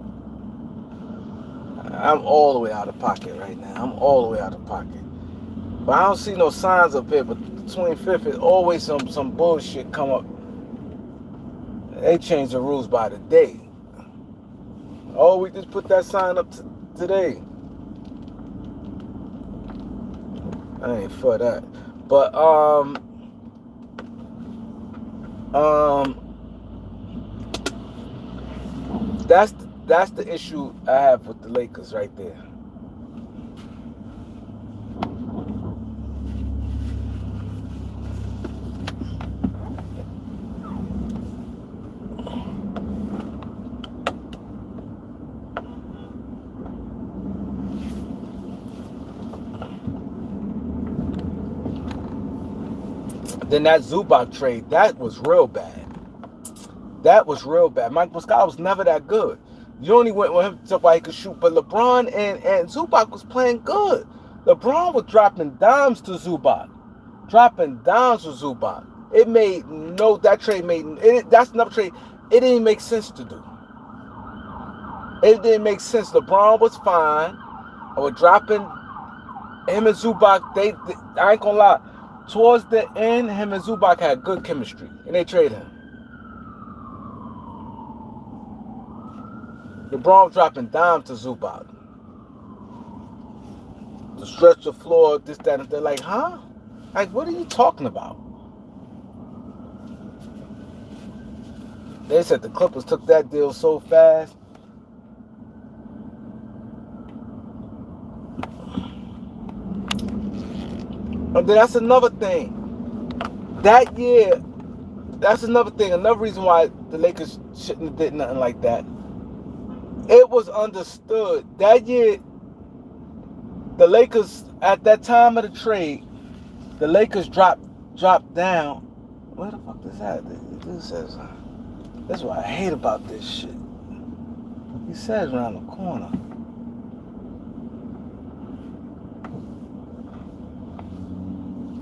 I'm all the way out of pocket right now. I'm all the way out of pocket. But I don't see no signs up here. But the 25th is always some bullshit come up. They change the rules by the day. Oh, we just put that sign up today. I ain't for that. But that's the issue I have with the Lakers right there. Then that Zubac trade, that was real bad. That was real bad. Mike Muscala was never that good. You only went with him to talk about he could shoot, but LeBron and Zubac was playing good. LeBron was dropping dimes to Zubac. Dropping dimes to Zubac. That trade that's another trade. It didn't make sense to do. It didn't make sense. LeBron was fine. I was dropping him and Zubac. I ain't gonna lie. Towards the end, him and Zubac had good chemistry, and they traded him. LeBron was dropping dimes to Zubac. To stretch the floor, this, that, and they're like, huh? Like, what are you talking about? They said the Clippers took that deal so fast. And then that's another thing. That year, that's another thing. Another reason why the Lakers shouldn't have did nothing like that. It was understood. That year, the Lakers, at that time of the trade, the Lakers dropped down. Where the fuck is that? This says, that's what I hate about this shit. He says around the corner.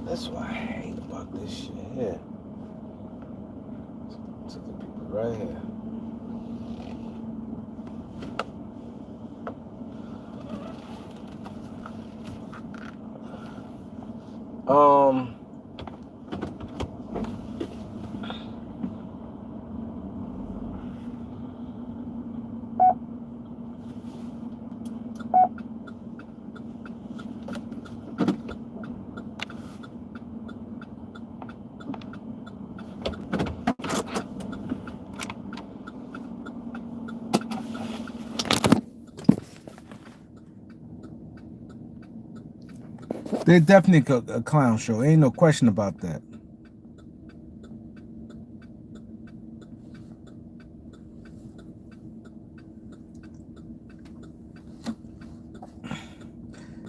That's what I hate about this shit here. To the people right here. They're definitely a clown show. Ain't no question about that.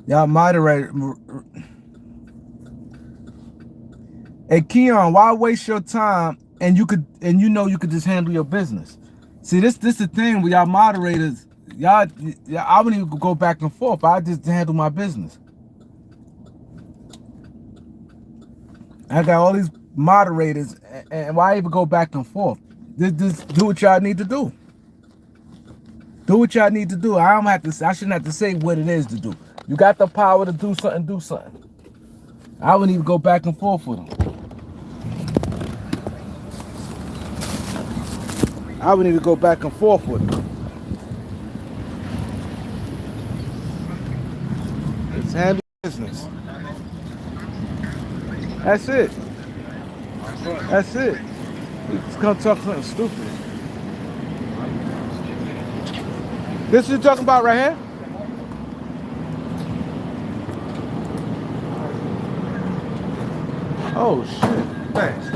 Y'all moderate. Hey Keon, why waste your time and you could just handle your business? See, this the thing with y'all moderators. I wouldn't even go back and forth. I just handle my business. I got all these moderators, and why even go back and forth? Just do what y'all need to do. Do what y'all need to do. I shouldn't have to say what it is to do. You got the power to do something, do something. I wouldn't even go back and forth with them. I wouldn't even go back and forth with them. It's handle business. That's it. That's it. You just come talk something stupid. This what you're talking about right here? Oh shit. Thanks.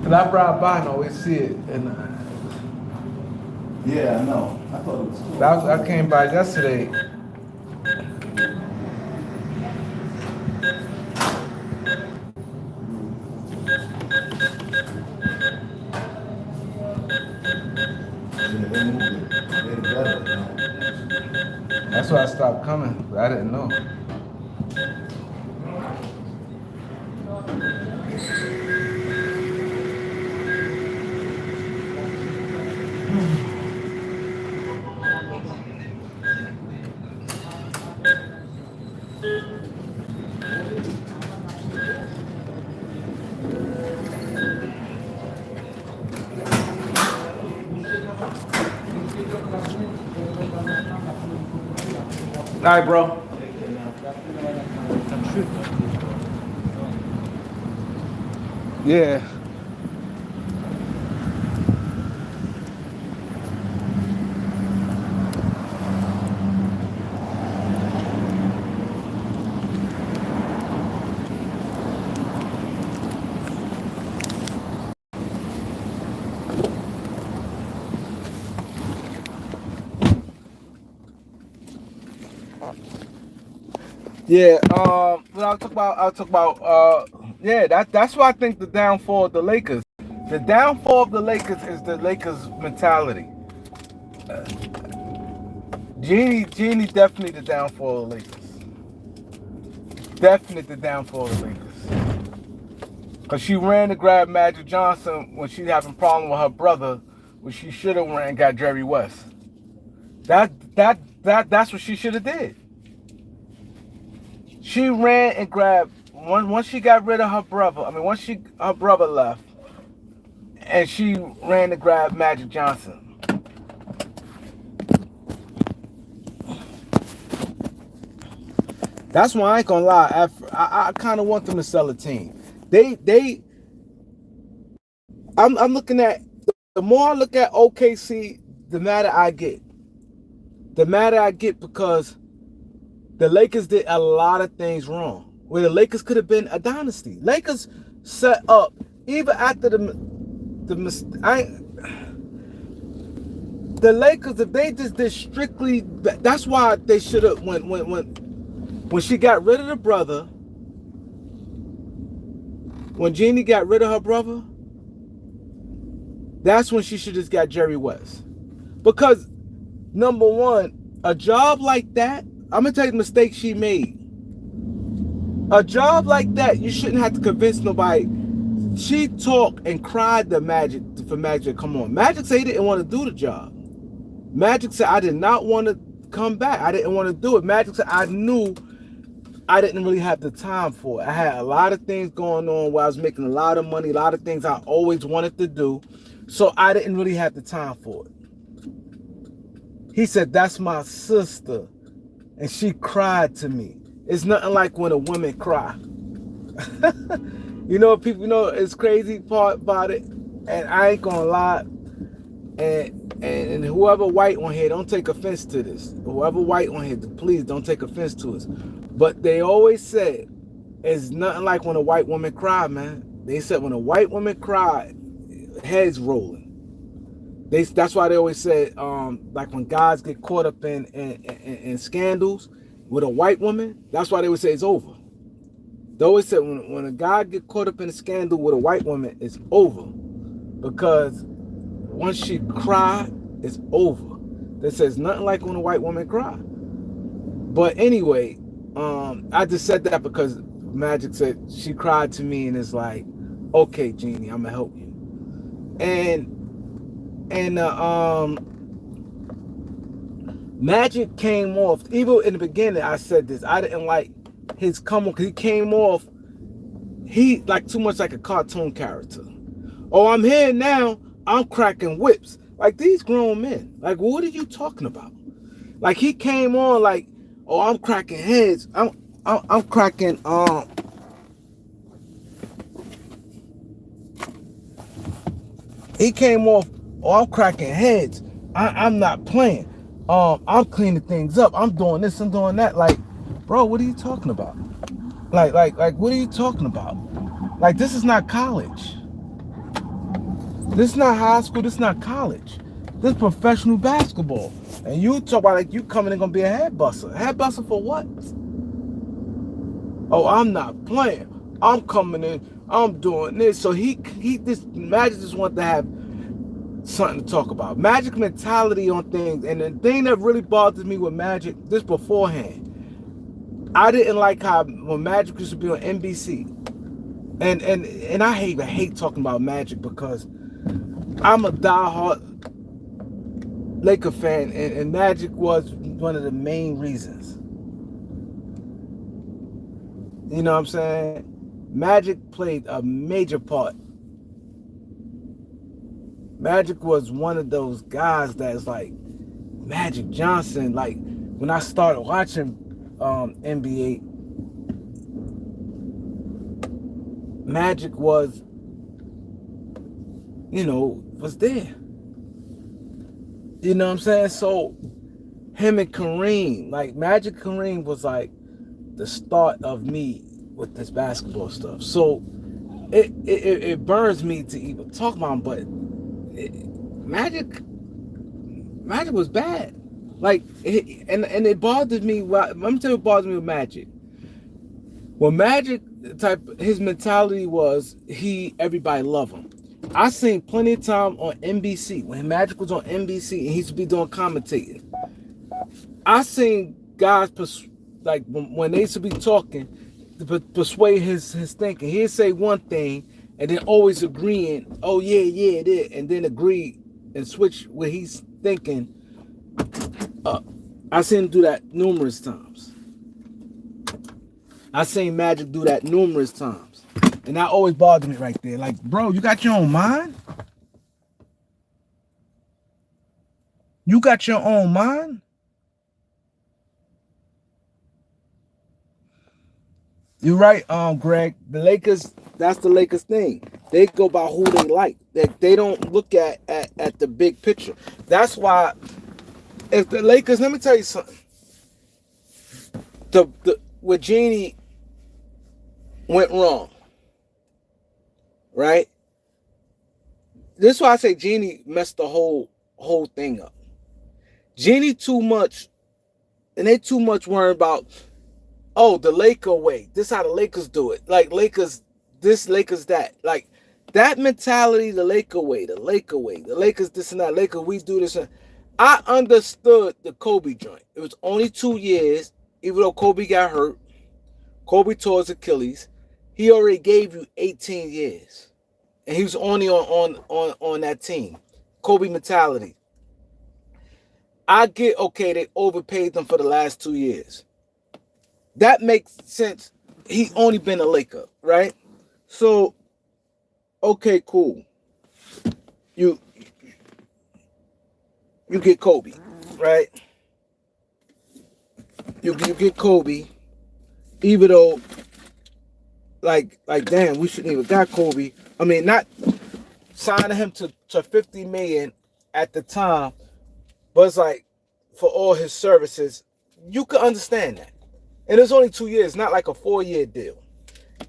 Cause I ride by and always see it, and Yeah, I know. I thought it was cool. I came by yesterday. That's why I stopped coming. But I didn't know. All right, bro. Yeah. Yeah, what yeah, that's why I think the downfall of the Lakers. The downfall of the Lakers is the Lakers mentality. Jeannie definitely the downfall of the Lakers. Definitely the downfall of the Lakers. Cause she ran to grab Magic Johnson when she having a problem with her brother, when she should have ran and got Jerry West. That's what she should have did. She ran and grabbed once she got rid of her brother. I mean, her brother left, and she ran to grab Magic Johnson. That's why I ain't gonna lie. I kind of want them to sell a team. I'm looking at, the more I look at OKC, the madder I get. The madder I get because the Lakers did a lot of things wrong. Where the Lakers could have been a dynasty. Lakers set up even after the Lakers, if they just did strictly, that's why they should have when she got rid of the brother, when Jeannie got rid of her brother, that's when she should just got Jerry West. Because number one, a job like that, I'm gonna tell you the mistake she made. A job like that, you shouldn't have to convince nobody. She talked and cried for Magic to come on. Magic said he didn't want to do the job. Magic said, I did not want to come back. I didn't want to do it. Magic said, I knew I didn't really have the time for it. I had a lot of things going on where I was making a lot of money, a lot of things I always wanted to do. So I didn't really have the time for it. He said, that's my sister. And she cried to me. It's nothing like when a woman cry. You know, people, it's crazy part about it. And I ain't gonna lie. And whoever white on here, don't take offense to this. Whoever white on here, please don't take offense to us. But they always said, it's nothing like when a white woman cry, man. They said when a white woman cry, heads rolling. That's why they always said, like when guys get caught up in scandals with a white woman, that's why they would say it's over. They always said when a guy get caught up in a scandal with a white woman, it's over. Because once she cry, it's over. They says nothing like when a white woman cry. But anyway, I just said that because Magic said she cried to me, and it's like, okay, Jeannie, I'm gonna help you. And Magic came off, even in the beginning I said this, I didn't like his come on, because he came off, he like too much like a cartoon character. Oh, I'm here now, I'm cracking whips. Like these grown men, like what are you talking about? Like he came on like, oh, I'm cracking heads, I'm cracking he came off, oh, I'm cracking heads, I'm not playing, I'm cleaning things up, I'm doing this, I'm doing that. Like, bro, what are you talking about? Like what are you talking about? Like, this is not college. This is not high school, this is not college. This is professional basketball. And you talk about like you coming in gonna be a head buster. Head buster for what? Oh, I'm not playing, I'm coming in, I'm doing this. So this Magic just want to have something to talk about. Magic mentality on things. And the thing that really bothers me with Magic, this beforehand, I didn't like how when Magic used to be on NBC. And I hate talking about Magic because I'm a diehard Laker fan, and Magic was one of the main reasons. You know what I'm saying? Magic played a major part. Magic was one of those guys that's like Magic Johnson. Like when I started watching NBA, Magic was, was there. You know what I'm saying? So him and Kareem, like Magic Kareem was like the start of me with this basketball stuff. So it burns me to even talk about him, but Magic was bad. Like and it bothered me. Let me tell you what bothered me with Magic. Well, Magic his mentality was everybody loved him. I seen plenty of time on NBC when Magic was on NBC and he used to be doing commentating. I seen guys when they used to be talking to persuade his thinking. He'd say one thing and then always agreeing, oh yeah, it is, and then agree and switch what he's thinking up. I seen him do that numerous times. I seen Magic do that numerous times. And that always bothered me right there. Like, bro, you got your own mind? You got your own mind? You're right, Greg. The Lakers, that's the Lakers thing. They go by who they like. They don't look at the big picture. That's why if the Lakers, let me tell you something. With Genie went wrong. Right? This is why I say Genie messed the whole thing up. Genie too much, and they too much worried about, oh, the Laker way. This how the Lakers do it. Like Lakers this, Lakers that. Like that mentality, the Laker way, the Lakers this and that, Lakers we do this. I understood the Kobe joint. It was only 2 years, even though Kobe got hurt. Kobe tore his Achilles. He already gave you 18 years. And he was only on that team. Kobe mentality. I get, okay, they overpaid them for the last 2 years. That makes sense. He only been a Laker, right? So, okay, cool. You get Kobe, right? You get Kobe, even though, like, damn, we shouldn't even got Kobe. I mean, not signing him to $50 million at the time, but it's like for all his services, you could understand that. And it's only 2 years, not like a 4-year deal.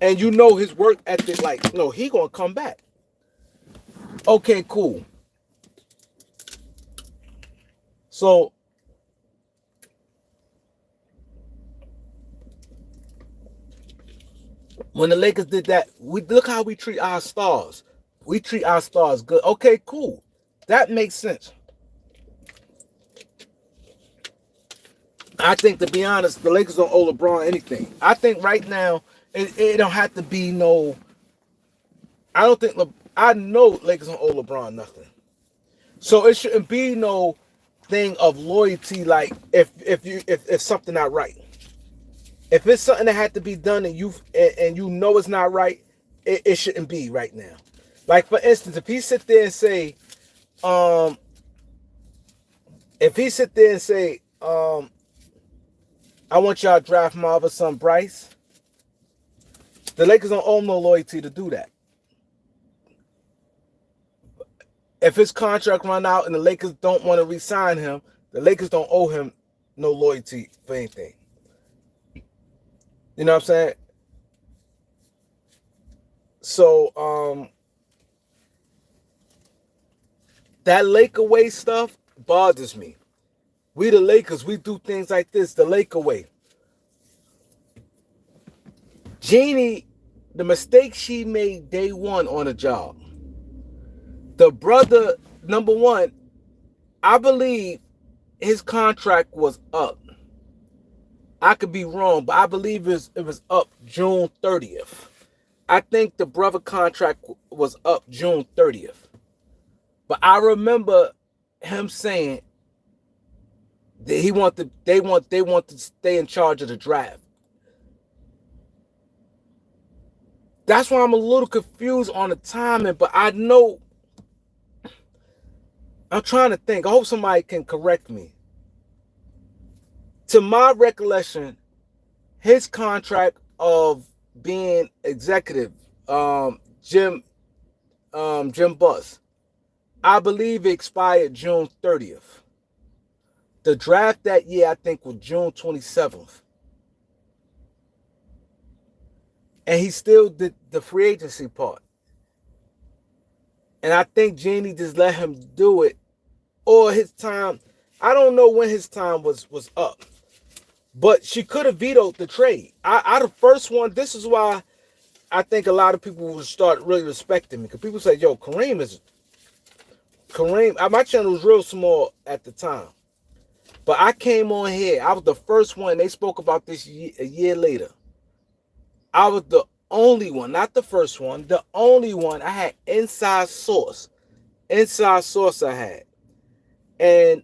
And you know his work ethic, like, no, he gonna come back. Okay, cool. So when the Lakers did that, we look how we treat our stars. We treat our stars good. Okay, cool. That makes sense. I think, to be honest, the Lakers don't owe LeBron anything. I think right now, it don't have to be no... I don't think... I know Lakers don't owe LeBron nothing. So it shouldn't be no thing of loyalty, like if something not right. If it's something that had to be done and you know it's not right, it shouldn't be right now. Like, for instance, if he sit there and say, I want y'all to draft my other son Bryce, the Lakers don't owe him no loyalty to do that. If his contract run out and the Lakers don't want to re-sign him, the Lakers don't owe him no loyalty for anything. You know what I'm saying? So, that Laker way stuff bothers me. We the Lakers, we do things like this, the Laker way. Jeannie, the mistake she made day one on a job. The brother, number one, I believe his contract was up. I could be wrong, but I believe it was up June 30th. I think the brother contract was up June 30th. But I remember him saying, They want to stay in charge of the draft. That's why I'm a little confused on the timing, but I know I'm trying to think. I hope somebody can correct me. To my recollection, his contract of being executive, Jim Buss, I believe it expired June 30th. The draft that year, I think, was June 27th. And he still did the free agency part. And I think Jeannie just let him do it. Or his time, I don't know when his time was up. But she could have vetoed the trade. I the first one, this is why I think a lot of people will start really respecting me. Because people say, yo, Kareem, my channel was real small at the time. But I came on here. I was the first one. They spoke about this a year later. I was the only one, not the first one, the only one. I had inside source. Inside source I had. And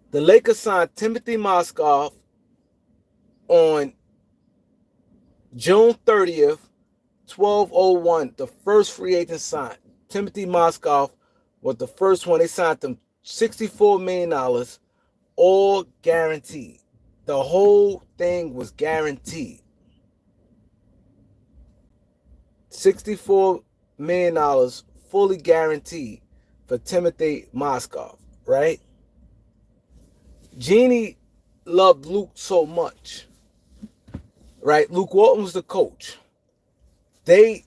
the Lakers signed Timothy Mozgov on June 30th, 1201. The first free agent signed. Timothy Mozgov was the first one. They signed him $64 million, all guaranteed. The whole thing was guaranteed. $64 million fully guaranteed for Timothy Mozgov, right? Jeannie loved Luke so much, right? Luke Walton was the coach. They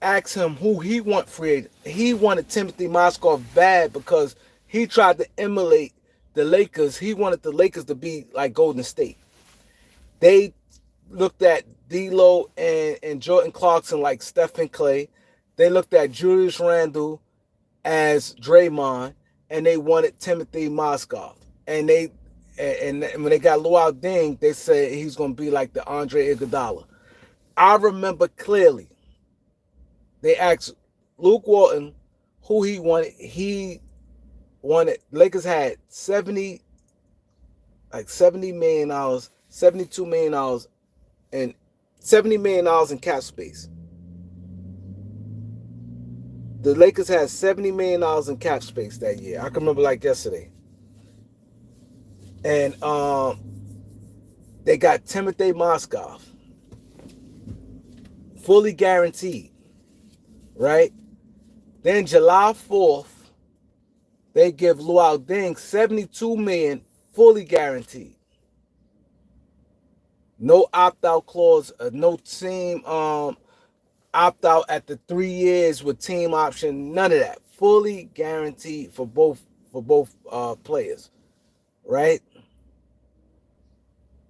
asked him who he want free agent. He wanted Timothy Mozgov bad because he tried to emulate the Lakers. He wanted the Lakers to be like Golden State. They looked at D'Lo and Jordan Clarkson like Stephen Clay. They looked at Julius Randle as Draymond, and they wanted Timothy Mozgov. And when they got Luau Deng, they said he's going to be like the Andre Iguodala. I remember clearly. They asked Luke Walton who he wanted. He wanted, Lakers had $70 million, $72 million, and $70 million in cap space. The Lakers had $70 million in cap space that year. I can remember like yesterday. And they got Timothy Mozgov, fully guaranteed, right? Then July 4th, they give Luau Deng $72 million, fully guaranteed. No opt-out clause, no team opt-out at the 3 years with team option, none of that. Fully guaranteed for both players, right?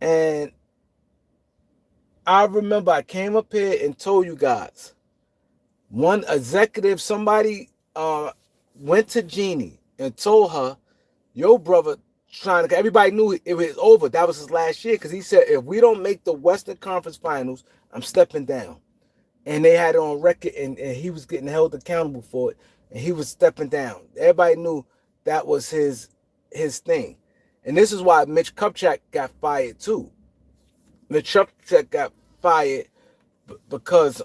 And I remember I came up here and told you guys, one executive, somebody went to Jeannie and told her, your brother trying to, everybody knew it was over. That was his last year because he said, if we don't make the Western Conference Finals, I'm stepping down. And they had it on record, and he was getting held accountable for it, and he was stepping down. Everybody knew that was his thing. And this is why Mitch Kupchak got fired too. Mitch Kupchak got fired because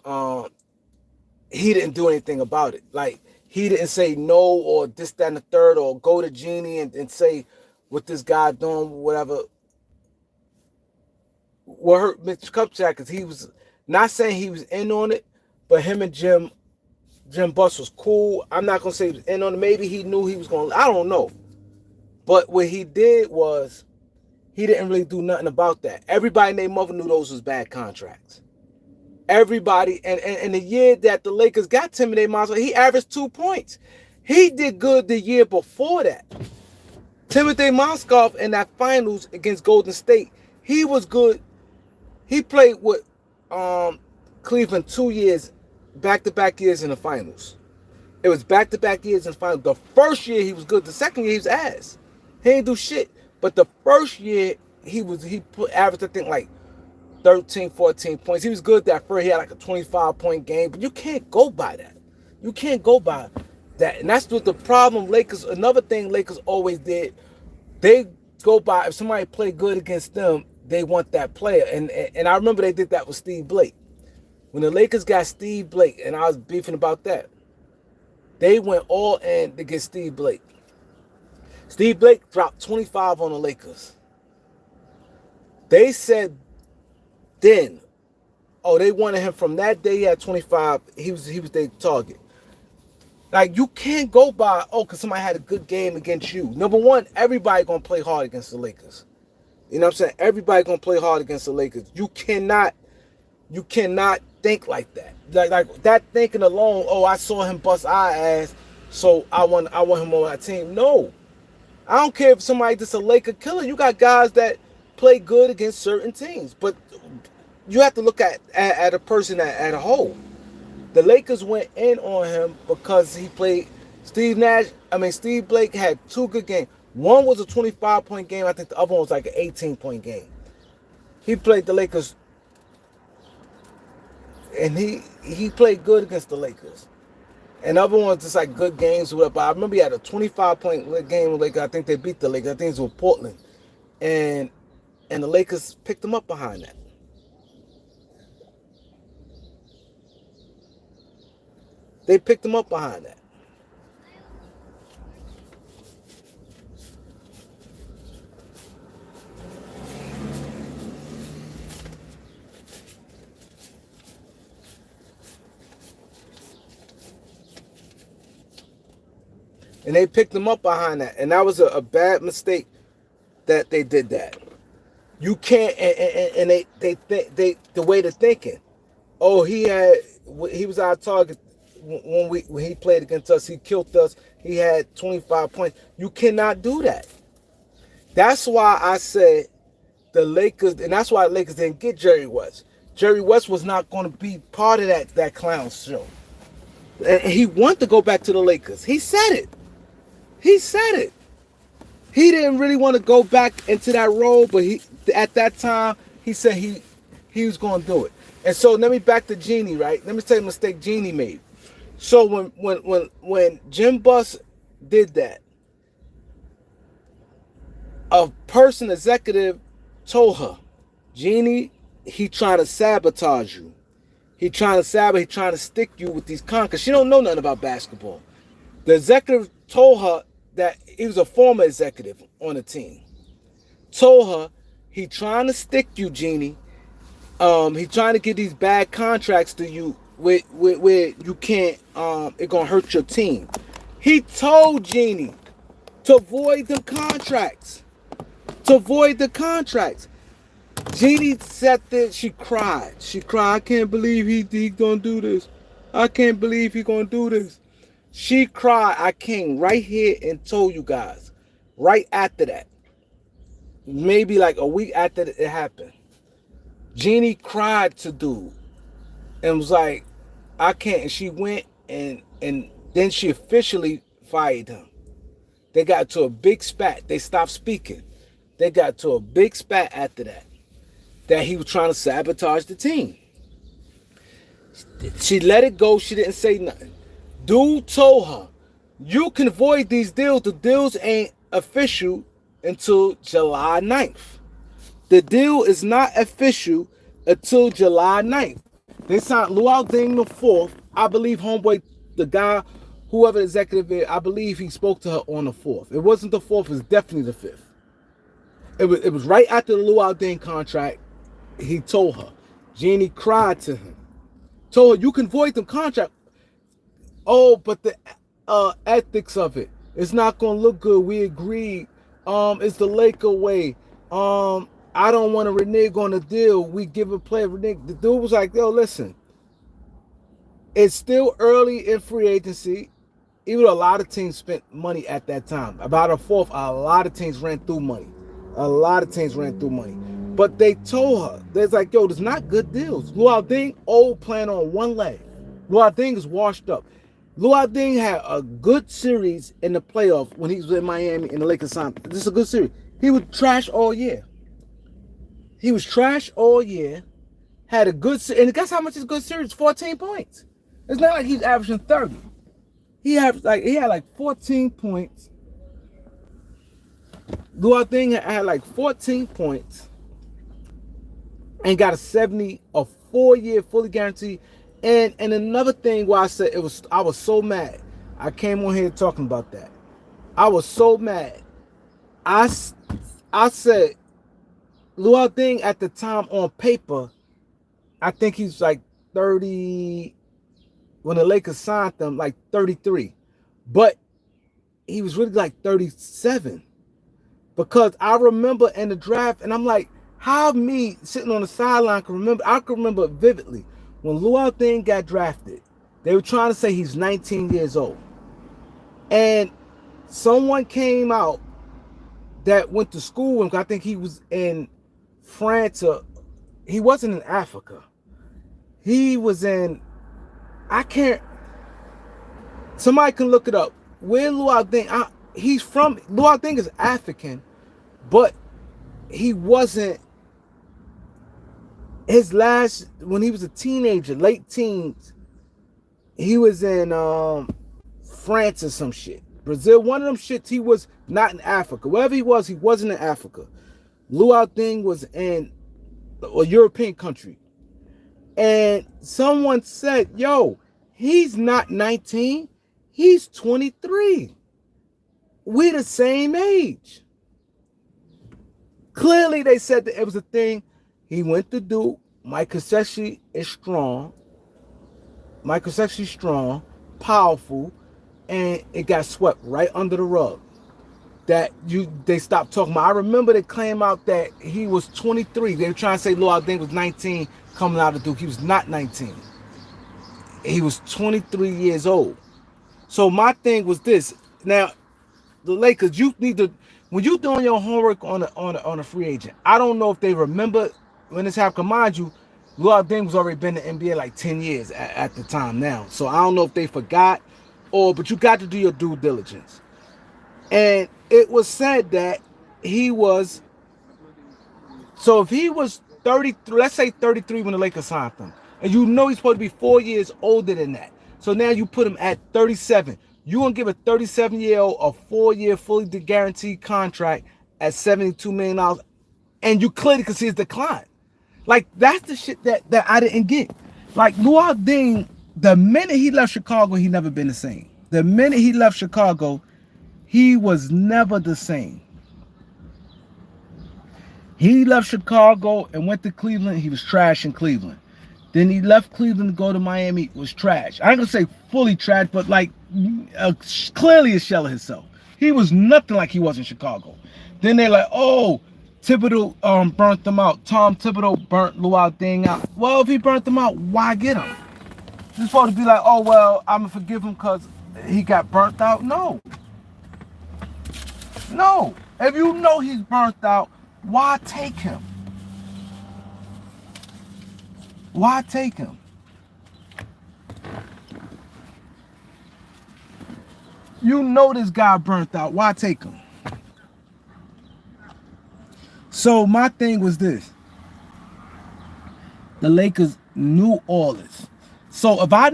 he didn't do anything about it. Like, he didn't say no or this, that, and the third, or go to Jeannie and say what this guy doing, whatever. What hurt Mitch Kupchak is he was not saying he was in on it, but him and Jim Buss was cool. I'm not going to say he was in on it. Maybe he knew he was going to, I don't know. But what he did was he didn't really do nothing about that. Everybody and their mother knew those was bad contracts. Everybody, and the year that the Lakers got Timothy Mozgov, he averaged 2 points. He did good the year before that. Timothy Mozgov in that finals against Golden State, he was good. He played with Cleveland 2 years, back-to-back years in the finals. It was back-to-back years in the finals. The first year he was good. The second year he was ass. He didn't do shit. But the first year he averaged, I think, like 13, 14 points. He was good that first. He had like a 25-point game. But you can't go by that. You can't go by that. And that's what the problem Lakers, another thing Lakers always did, They go by, if somebody play good against them, they want that player. And I remember they did that with Steve Blake. When the Lakers got Steve Blake, and I was beefing about that, they went all in to get Steve Blake. Steve Blake dropped 25 on the Lakers. They said then, oh, they wanted him from that day. He had 25. He was their target. Like, you can't go by, oh, because somebody had a good game against you. Number one, everybody going to play hard against the Lakers. You know what I'm saying? Everybody going to play hard against the Lakers. You cannot think like that. Like that thinking alone, oh, I saw him bust our ass, so I want him on my team. No. I don't care if somebody just a Laker killer. You got guys that play good against certain teams. But you have to look at a person at a whole. The Lakers went in on him because he played. Steve Blake had 2 good games. One was a 25-point game. I think the other one was like an 18-point game. He played the Lakers, and he played good against the Lakers. And the other one was just like good games. But I remember he had a 25-point game with Lakers. I think they beat the Lakers. I think it was with Portland. And the Lakers picked him up behind that. They picked him up behind that. And they picked him up behind that. And that was a bad mistake that they did that. You can't, and they the way they're thinking. Oh, he was our target when he played against us. He killed us. He had 25 points. You cannot do that. That's why I said the Lakers, and that's why the Lakers didn't get Jerry West. Jerry West was not going to be part of that clown show. And he wanted to go back to the Lakers. He said it. He said it. He didn't really want to go back into that role, but at that time he said he was going to do it. And so let me back to Jeannie, right? Let me tell you a mistake Jeannie made. So when Jim Buss did that, a person, executive, told her, Jeannie, he trying to sabotage you. He trying to stick you with these contracts. She don't know nothing about basketball. The executive told her that he was a former executive on the team. Told her he trying to stick you, Jeannie. He trying to get these bad contracts to you where you can't. It gonna hurt your team. He told Jeannie to avoid the contracts. To avoid the contracts. Jeannie sat there. She cried. I can't believe he gonna do this. I can't believe he gonna do this. She cried. I came right here and told you guys. Right after that. Maybe like a week after it happened. Jeannie cried to dude. And was like, I can't. And she went and then she officially fired him. They got to a big spat. They stopped speaking. They got to a big spat after that. That he was trying to sabotage the team. She let it go. She didn't say nothing. Dude told her, you can void these deals. The deals ain't official until July 9th. The deal is not official until July 9th. They signed Luau Ding the 4th. I believe homeboy, the guy, whoever the executive is, I believe he spoke to her on the 4th. It wasn't the 4th, it was definitely the 5th. It was right after the Luau Ding contract. He told her. Jeannie cried to him. Told her, you can void the contract. Oh, but the ethics of it. It's not going to look good. We agreed. It's the Laker way. I don't want to renege on the deal. We give a player renege. The dude was like, yo, listen. It's still early in free agency. Even though a lot of teams spent money at that time. About a 4th, a lot of teams ran through money. But they told her, they're like, yo, there's not good deals. Luau Ding, old, playing on one leg. Luau Ding is washed up. Luau Ding had a good series in the playoff when he was in Miami in the Lakers signed. This is a good series. He was trash all year. Had a good series. And guess how much his good series? 14 points. It's not like he's averaging 30. He had like 14 points. Luau Deng had like 14 points and got a 70, a 4-year fully guaranteed. And another thing why I said I was so mad. I came on here talking about that. I was so mad. I, I said Luau Deng at the time on paper, I think he's like 30 when the Lakers signed him, like 33. But he was really like 37. Because I remember in the draft, and I'm like, how me sitting on the sideline can remember? I can remember vividly when Luau Deng got drafted. They were trying to say he's 19 years old, and someone came out that went to school with him. I think he was in France, or he wasn't in Africa. He was in. I can't. Somebody can look it up. Where Luau Deng? He's from. Luau Deng is African, but he wasn't. His last, when he was a teenager, late teens, he was in France or some shit. Brazil, one of them shits, he was not in Africa. Wherever he wasn't in Africa. Luau Deng was in a European country. And someone said, yo, he's not 19, he's 23. We're the same age. Clearly, they said that it was a thing. He went to Duke. Mike Krzyzewski is strong. Mike Krzyzewski strong, powerful, and it got swept right under the rug. They stopped talking about. I remember they claimed out that he was 23. They were trying to say Luau Deng was 19 coming out of Duke. He was not 19. He was 23 years old. So my thing was this. Now, the Lakers, you need to, when you doing your homework on a free agent, I don't know if they remember when this happened. Mind you, Luau Deng was already been in the NBA like 10 years at the time now. So I don't know if they forgot but you got to do your due diligence. And it was said that he was, so if he was 33, let's say 33 when the Lakers signed him, and you know he's supposed to be 4 years older than that. So now you put him at 37. You're going to give a 37-year-old a 4-year fully guaranteed contract at $72 million, and you clearly can see his decline. Like, that's the shit that I didn't get. Like, Luau Deng, the minute he left Chicago, he never been the same. The minute he left Chicago, he was never the same. He left Chicago and went to Cleveland. He was trash in Cleveland. Then he left Cleveland to go to Miami. Was trash. I ain't gonna say fully trash, but like clearly a shell of himself. He was nothing like he was in Chicago. Then they're like, oh, Thibodeau burnt them out. Tom Thibodeau burnt Luau Deng out. Well, if he burnt them out, why get him? You're supposed to be like, oh, well, I'm gonna forgive him because he got burnt out. No. No. If you know he's burnt out, why take him? Why take him? You know this guy burnt out. Why take him? So my thing was this. The Lakers knew all this. So if I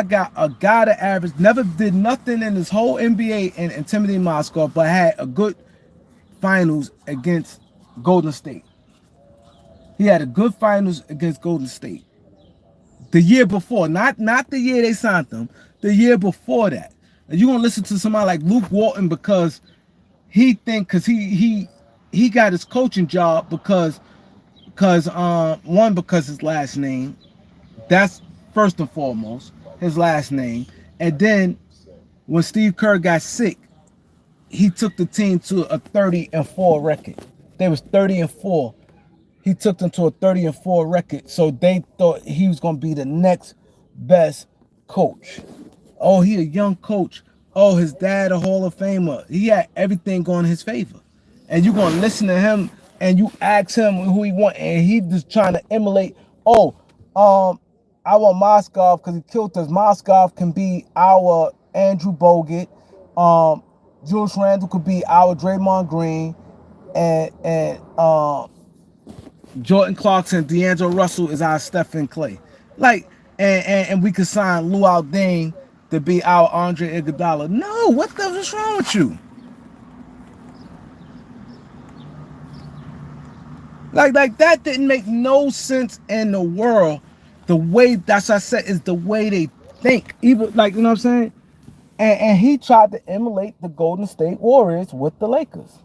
got a guy that averaged, never did nothing in his whole NBA and Timothy Mozgov, but had a good finals against Golden State. He had a good finals against Golden State. The year before, not the year they signed him, the year before that. And you're gonna listen to somebody like Luke Walton because he got his coaching job because his last name. That's first and foremost, his last name. And then when Steve Kerr got sick, he took the team to a 30-4 record. They was 30-4. He took them to a 30-4 record. So they thought he was going to be the next best coach. Oh, he a young coach. Oh, his dad a Hall of Famer. He had everything going in his favor. And you're going to listen to him and you ask him who he want. And he just trying to emulate, I want Mozgov because he killed us. Mozgov can be our Andrew Bogut. Julius Randle could be our Draymond Green. And Jordan Clarkson, D'Angelo Russell is our Stephen Clay. Like, and we could sign Luau Deng to be our Andre Iguodala. No, what's wrong with you? Like that didn't make no sense in the world. The way that's what I said is the way they think. Even like you know what I'm saying. And he tried to emulate the Golden State Warriors with the Lakers.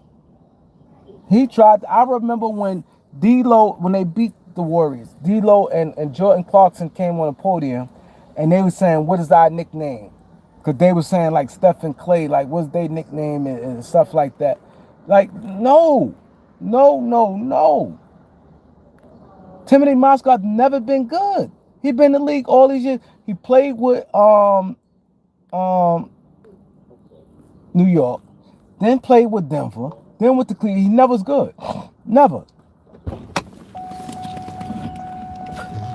He tried. I remember when D'Lo when they beat the Warriors. D'Lo and Jordan Clarkson came on the podium, and they were saying, "What is our nickname?" Because they were saying like Steph and Clay, like what's their nickname and stuff like that. Like no, no, no, no. Timothy Moscow never been good. He been in the league all these years. He played with um New York, then played with Denver, then with the Cleveland. He never was good. Never.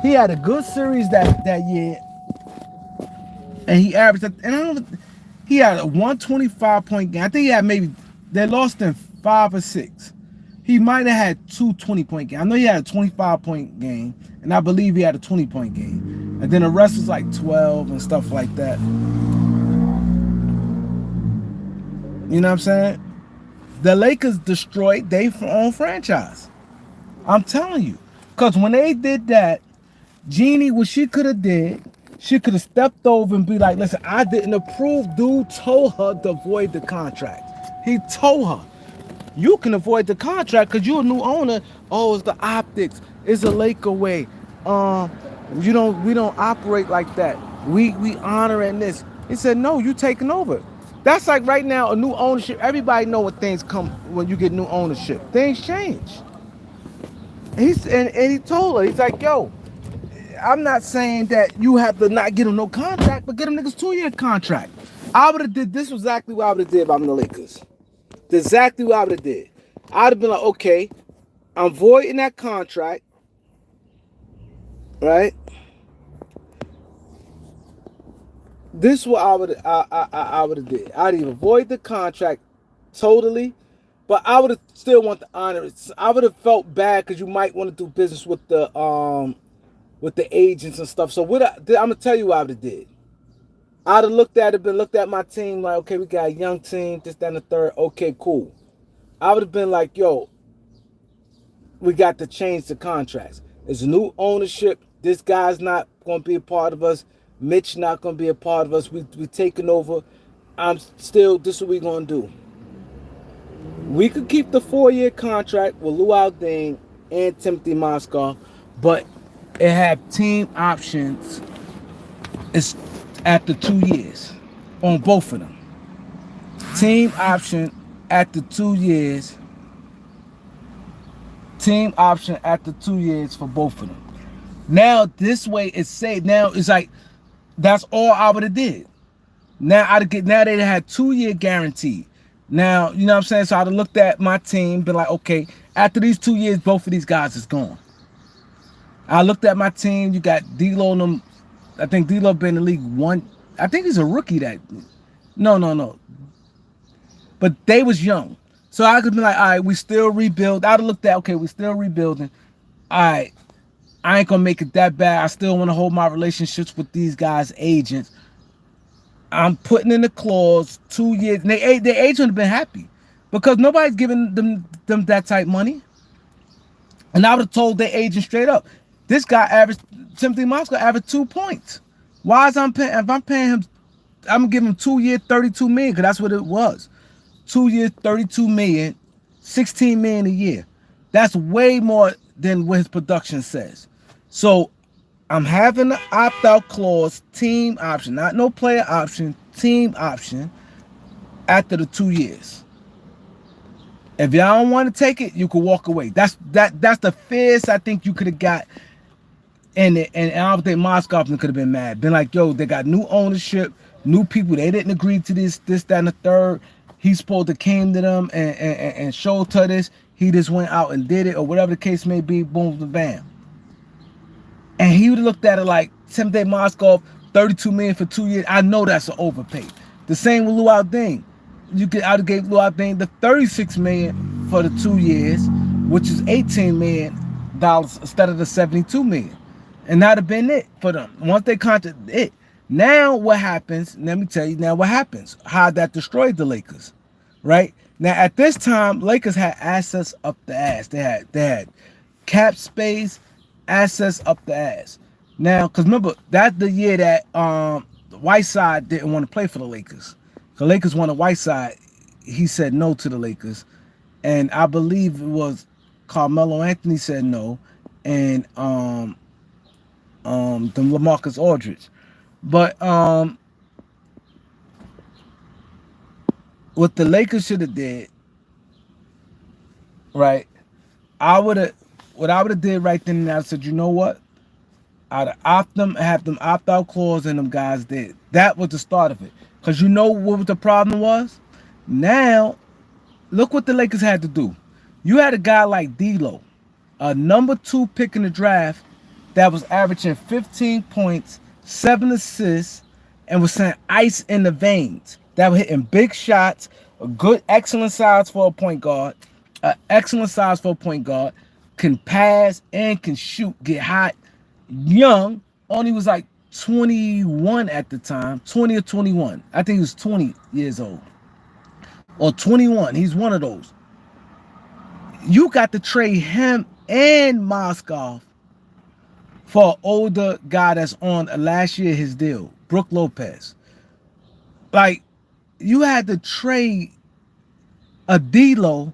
He had a good series that year, and he averaged. And I don't. He had a 125-point game. I think he had maybe they lost in 5 or 6. He might have had 2 20-point games. I know he had a 25-point game, and I believe he had a 20-point game, and then the rest was like 12 and stuff like that. You know what I'm saying? The Lakers destroyed their own franchise. I'm telling you, because when they did that, Jeannie, what she could have did, she could have stepped over and be like, listen, I didn't approve. Dude told her to avoid the contract. He told her, you can avoid the contract because you're a new owner. Oh, it's the optics. It's a Laker way. We don't operate like that. We honoring this. He said, no, you taking over. That's like right now, a new ownership. Everybody know what things come when you get new ownership. Things change. And he told her, he's like, yo, I'm not saying that you have to not get him no contract, but get him niggas 2-year contract. I would have did this was exactly what I would have did if I'm the Lakers. Exactly what I would have did. I'd have been like, okay, I'm voiding that contract, right? This is what I would have did. I'd even void the contract totally, but I would have still want to honor it. I would have felt bad because you might want to do business with the agents and stuff. So I'm gonna tell you what I would have did. I'd have looked at my team like, okay, we got a young team, this, that, and the third. Okay, cool. I would have been like, yo, we got to change the contracts. It's new ownership. This guy's not going to be a part of us. Mitch not going to be a part of us. We taking over. This is what we going to do. We could keep the 4-year contract with Luau Deng and Timothy Moscow, but it have team options. It's after 2 years on both of them. Team option after 2 years. Team option after 2 years for both of them. Now this way it's safe. Now it's like that's all I would have did. Now they had 2-year guarantee. Now, you know what I'm saying? So I'd have looked at my team, been like, okay, after these 2 years, both of these guys is gone. I looked at my team, you got D'Lo and them. I think D'Lo been in the league one. I think he's a rookie no. But they was young. So I could be like, all right, we still rebuild. I'd have looked at, okay, we still rebuilding. All right, I ain't gonna make it that bad. I still want to hold my relationships with these guys' agents. I'm putting in the clause 2 years. And their agent would have been happy because nobody's giving them that type money. And I would have told their agent straight up, this guy Timothy Moscow averaged 2 points. Why is if I'm paying him, I'm gonna give him 2 years, $32 million, because that's what it was. 2 years, $32 million, $16 million a year. That's way more than what his production says. So I'm having the opt-out clause, team option, not no player option, team option, after the 2 years. If y'all don't want to take it, you can walk away. That's the fairest I think you could have got. And I don't think Moscow could have been mad. Been like, yo, they got new ownership, new people. They didn't agree to this, that, and the third. He's supposed to came to them and showed her this. He just went out and did it, or whatever the case may be. Boom, bam. And he would have looked at it like Timothy Moscow, $32 million for 2 years. I know that's an overpay. The same with Luau Deng. I'd have gave Luau Deng the $36 million for the 2 years, which is $18 million instead of the $72 million. And that'd have been it for them. Once they contract it. Now what happens, let me tell you now what happens. How that destroyed the Lakers. Right? Now at this time, Lakers had assets up the ass. They had cap space, assets up the ass. Now, because remember, that's the year that Whiteside didn't want to play for the Lakers. The Lakers wanted Whiteside. He said no to the Lakers. And I believe it was Carmelo Anthony said no. And the LaMarcus Aldridge. But what the Lakers should have did, right? What I would have did right then and there, I said, you know what? I'd opt them, have them opt out clause, and them guys did. That was the start of it. Cause you know what the problem was? Now, look what the Lakers had to do. You had a guy like D'Lo, a number 2 pick in the draft, that was averaging 15 points, 7 assists, and was sending ice in the veins. That was hitting big shots, a good, excellent size for a point guard, can pass and can shoot, get hot, young, only was like 21 at the time, 20 or 21. I think he was 20 years old. Or 21. He's one of those. You got to trade him and Moskov for an older guy that's on last year his deal, Brook Lopez. Like, you had to trade a D'Lo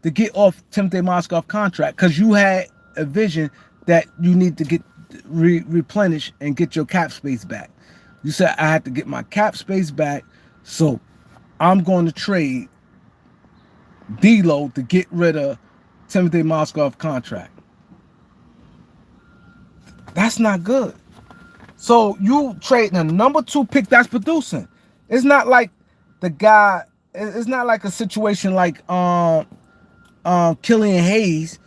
to get off Timothy Moskov contract because you had a vision that you need to get replenish and get your cap space back. You said I had to get my cap space back, so I'm going to trade D'Lo to get rid of Timothy Moskov contract. That's not good. So you trading a number 2 pick that's producing. It's not like the guy. It's not like a situation like Killian Hayes,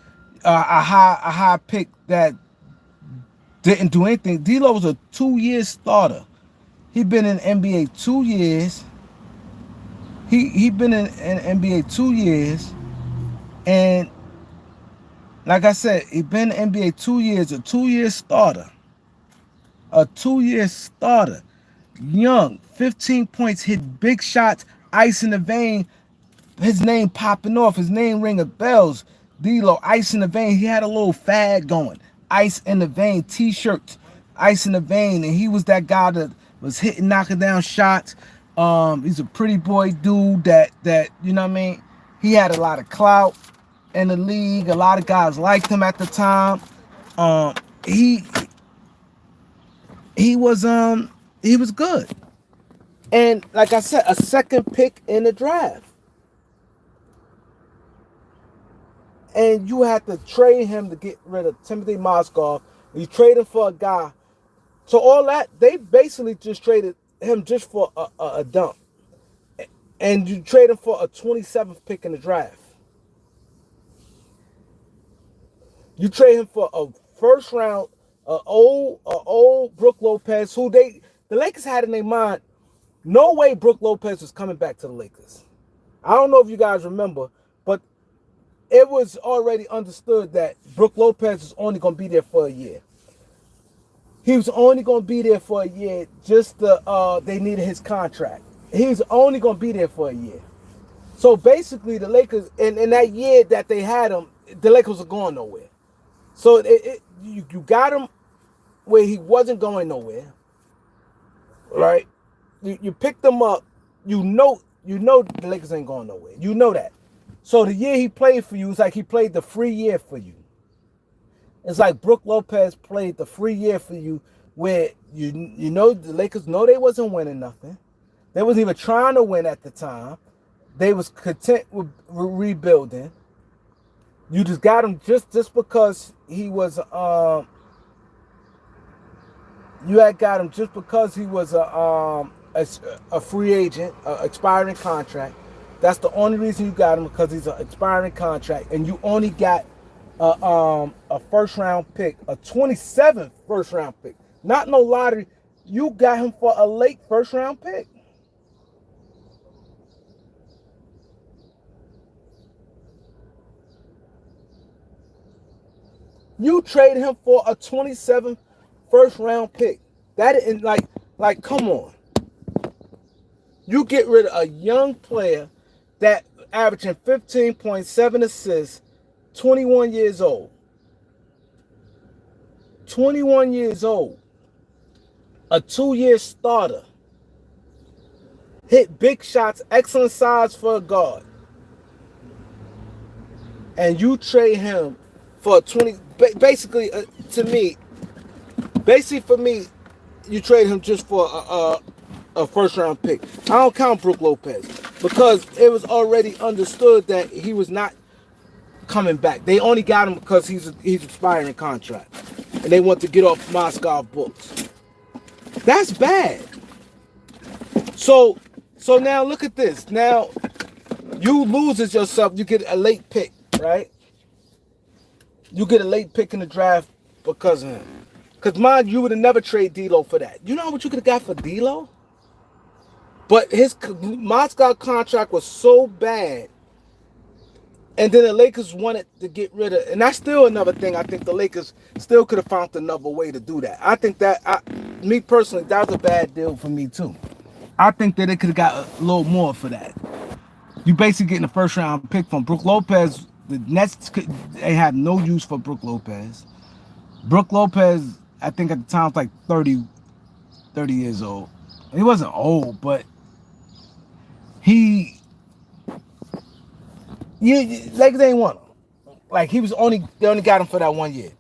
a high pick that didn't do anything. D'Lo was a 2-year starter. He been in NBA 2 years. He been in NBA 2 years, and like I said, he been in NBA 2 years. A 2-year starter. A 2-year starter. Young, 15 points, hit big shots, ice in the vein. His name popping off. His name ringing bells. D'Lo, ice in the vein. He had a little fad going. Ice in the vein, t-shirts, ice in the vein, and he was that guy that was hitting, knocking down shots. He's a pretty boy dude that you know what I mean. He had a lot of clout in the league. A lot of guys liked him at the time. He was good, and like I said, a 2nd pick in the draft. And you had to trade him to get rid of Timothy Moskov. You trade him for a guy. So all that, they basically just traded him just for a dump. And you trade him for a 27th pick in the draft. You trade him for a first round, old Brook Lopez, who the Lakers had in their mind, no way Brook Lopez was coming back to the Lakers. I don't know if you guys remember, but it was already understood that Brook Lopez was only going to be there for a year. He was only going to be there for a year just they needed his contract. He was only going to be there for a year. So basically the Lakers, in that year that they had him, the Lakers were going nowhere. So you got him where he wasn't going nowhere, right? You picked him up, you know the Lakers ain't going nowhere. You know that. So the year he played for you, it's like he played the free year for you. It's like Brook Lopez played the free year for you, where you know the Lakers know they wasn't winning nothing. They wasn't even trying to win at the time. They was content with rebuilding. You just got him just because he was you had got him just because he was a free agent, expiring contract. That's the only reason you got him, because he's an expiring contract, and you only got a first round pick, a 27th first round pick, not no lottery. You got him for a late first round pick. You trade him for a 27th first round pick. That is like come on. You get rid of a young player that averaging 15.7 assists, 21 years old. 21 years old, a 2-year starter, hit big shots, excellent size for a guard, and you trade him for a 20, basically, for me, you trade him just for a first round pick. I don't count Brook Lopez because it was already understood that he was not coming back. They only got him because he's expiring contract, and they want to get off Moscow books. That's bad. So now look at this. Now you loses yourself. You get a late pick, right? You get a late pick in the draft because of him. Because mind you would have never traded D'Lo for that. You know what you could have got for D'Lo? But his Moscow contract was so bad. And then the Lakers wanted to get rid of, and that's still another thing. I think the Lakers still could have found another way to do that. I think that, me personally, that was a bad deal for me too. I think that they could have got a little more for that. You basically getting a first round pick from Brook Lopez. The Nets, they had no use for Brook Lopez. Brook Lopez, I think at the time was like 30 years old. He wasn't old, but Lakers ain't want him. Like they only got him for that 1 year.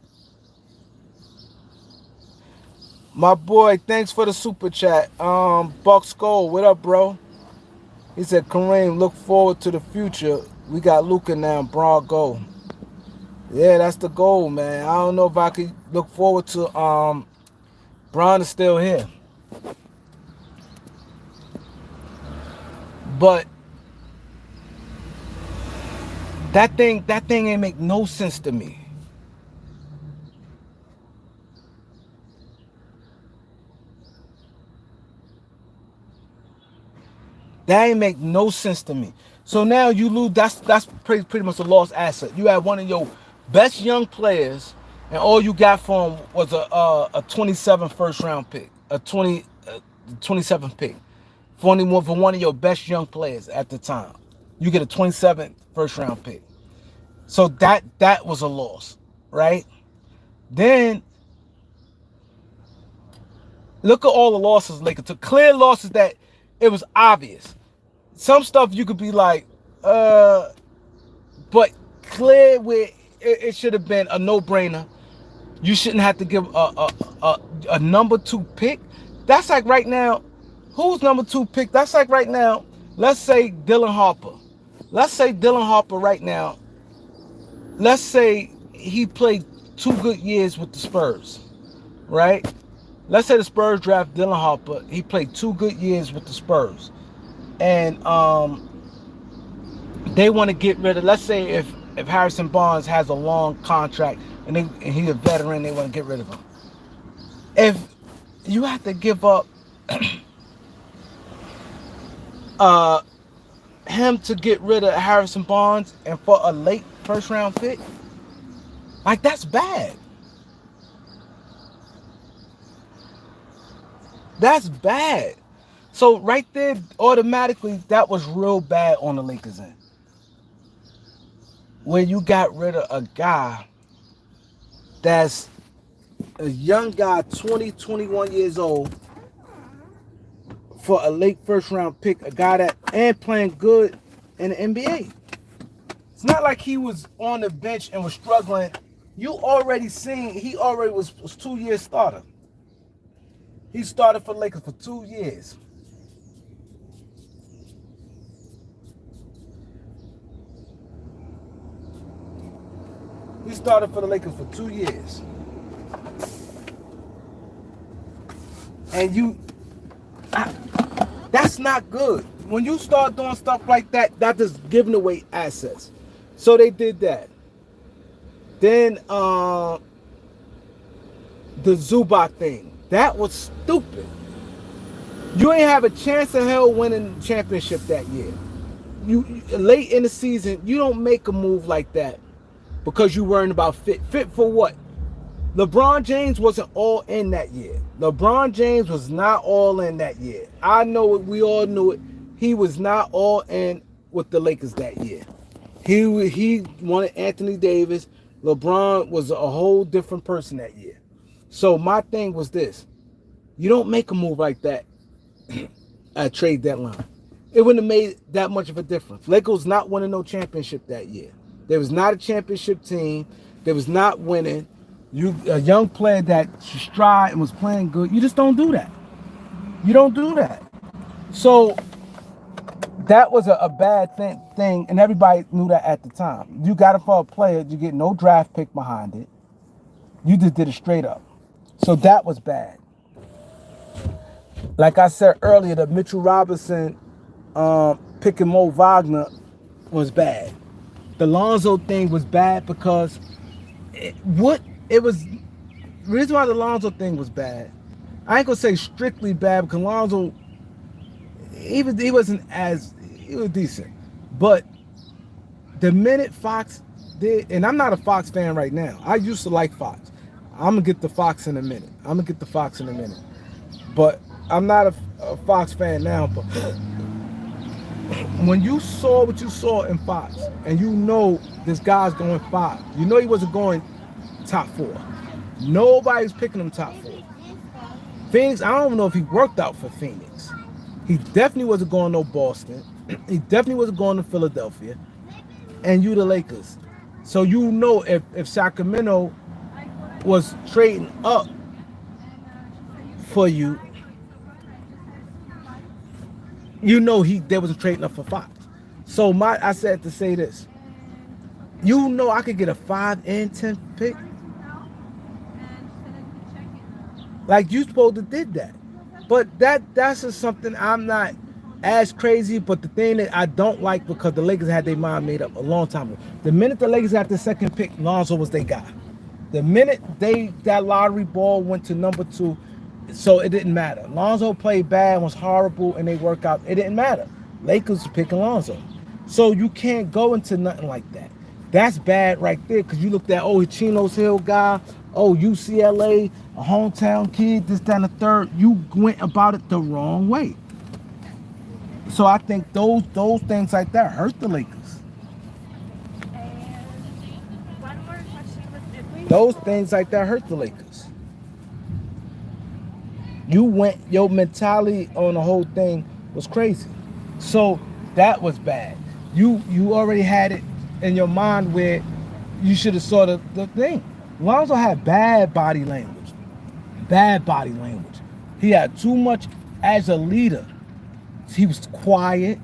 My boy, thanks for the super chat. Buck Skull, what up, bro? He said, Kareem, look forward to the future. We got Luka now, Braun go. Yeah, that's the goal, man. I don't know if I could look forward to Braun is still here. But that thing ain't make no sense to me. That ain't make no sense to me. So now you lose. That's pretty much a lost asset. You had one of your best young players, and all you got from him was a 27 first round pick, a 27 pick for one of your best young players at the time. You get a 27 first round pick. So that was a loss, right? Then look at all the losses Lakers took. Clear losses that it was obvious. Some stuff you could be like, but clear where it should have been a no-brainer. You shouldn't have to give a number 2 pick. That's like right now, who's number 2 pick? That's like right now, let's say Dylan Harper. Let's say Dylan Harper right now, let's say he played 2 good years with the Spurs, right? Let's say the Spurs draft Dylan Harper. He played 2 good years with the Spurs. And they want to get rid of, let's say if Harrison Barnes has a long contract and he's a veteran, they want to get rid of him. If you have to give up him to get rid of Harrison Barnes and for a late first round pick, like that's bad. That's bad. So right there, automatically, that was real bad on the Lakers end. Where you got rid of a guy that's a young guy, 20, 21 years old, for a late first round pick, a guy that and playing good in the NBA. It's not like he was on the bench and was struggling. You already seen he already was 2-year starter. He started for the Lakers for 2 years. He started for the Lakers for 2 years. And that's not good. When you start doing stuff like that, that's just giving away assets. So they did that. Then the Zubac thing. That was stupid. You ain't have a chance of hell winning the championship that year. You late in the season, you don't make a move like that because you worrying about fit. Fit for what? LeBron James wasn't all in that year. LeBron James was not all in that year. I know it. We all knew it. He was not all in with the Lakers that year. He wanted Anthony Davis. LeBron was a whole different person that year. So my thing was this: you don't make a move like that at trade deadline. It wouldn't have made that much of a difference. Lakers not winning no championship that year. There was not a championship team. There was not winning. You a young player that stride and was playing good. You just don't do that. You don't do that. So that was a bad thing, and everybody knew that at the time. You got it for a player, you get no draft pick behind it. You just did it straight up. So that was bad. Like I said earlier, the Mitchell Robinson picking Mo Wagner was bad. The Lonzo thing was bad because it was the reason why the Lonzo thing was bad. I ain't gonna say strictly bad because Lonzo he was decent, but the minute Fox did, and I'm not a Fox fan right now. I used to like Fox. I'm gonna get the Fox in a minute. But I'm not a Fox fan now. But when you saw what you saw in Fox, and you know this guy's going 5, you know he wasn't going top 4. Nobody's picking him top 4. Phoenix, I don't know if he worked out for Phoenix. He definitely wasn't going no Boston. He definitely wasn't going to Philadelphia. And you the Lakers. So you know if Sacramento was trading up for you, you know they wasn't trading up for Fox. So I said to say this. You know I could get a 5 and 10 pick. Like you supposed to did that. But that's just something I'm not as crazy, but the thing that I don't like because the Lakers had their mind made up a long time ago. The minute the Lakers got the second pick, Lonzo was their guy. The minute that lottery ball went to number 2, so it didn't matter. Lonzo played bad, was horrible, and they work out. It didn't matter. Lakers picking Lonzo. So you can't go into nothing like that. That's bad right there because you looked at, Chino's Hill guy, UCLA, a hometown kid, this, that, and the third. You went about it the wrong way. So I think those things like that hurt the Lakers. One more question. Those things like that hurt the Lakers. Your mentality on the whole thing was crazy. So that was bad. You already had it in your mind where you should have saw the thing. Lonzo had bad body language. He had too much as a leader. He was quiet.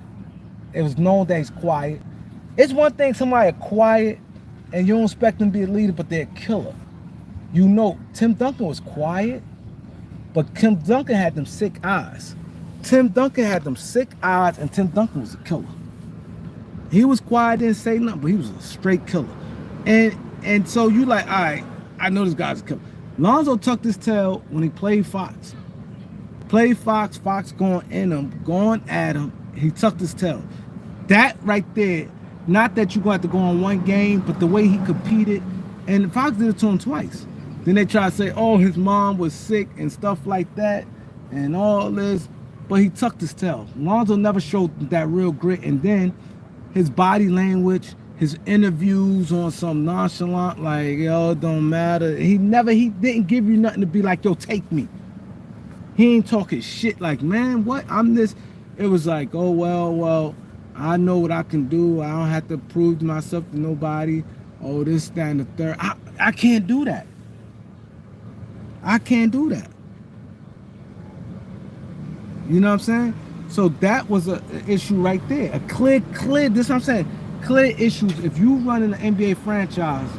It was known that he's quiet. It's one thing somebody quiet and you don't expect them to be a leader, but they're a killer. You know, Tim Duncan was quiet, but Tim Duncan had them sick eyes. And Tim Duncan was a killer. He was quiet, didn't say nothing, but he was a straight killer. And so you like, all right, I know this guy's a killer. Lonzo tucked his tail when he played Fox. Fox going in him, going at him. He tucked his tail. That right there, not that you're going to have to go on one game, but the way he competed. And Fox did it to him twice. Then they try to say, his mom was sick and stuff like that and all this. But he tucked his tail. Lonzo never showed that real grit. And then his body language, his interviews on some nonchalant, like, it don't matter. He didn't give you nothing to be like, take me. He ain't talking shit like, man, what? I'm this. It was like, well, I know what I can do. I don't have to prove myself to nobody. This, that, and the third. I can't do that. You know what I'm saying? So that was an issue right there. A clear, this is what I'm saying. Clear issues. If you run in an NBA franchise,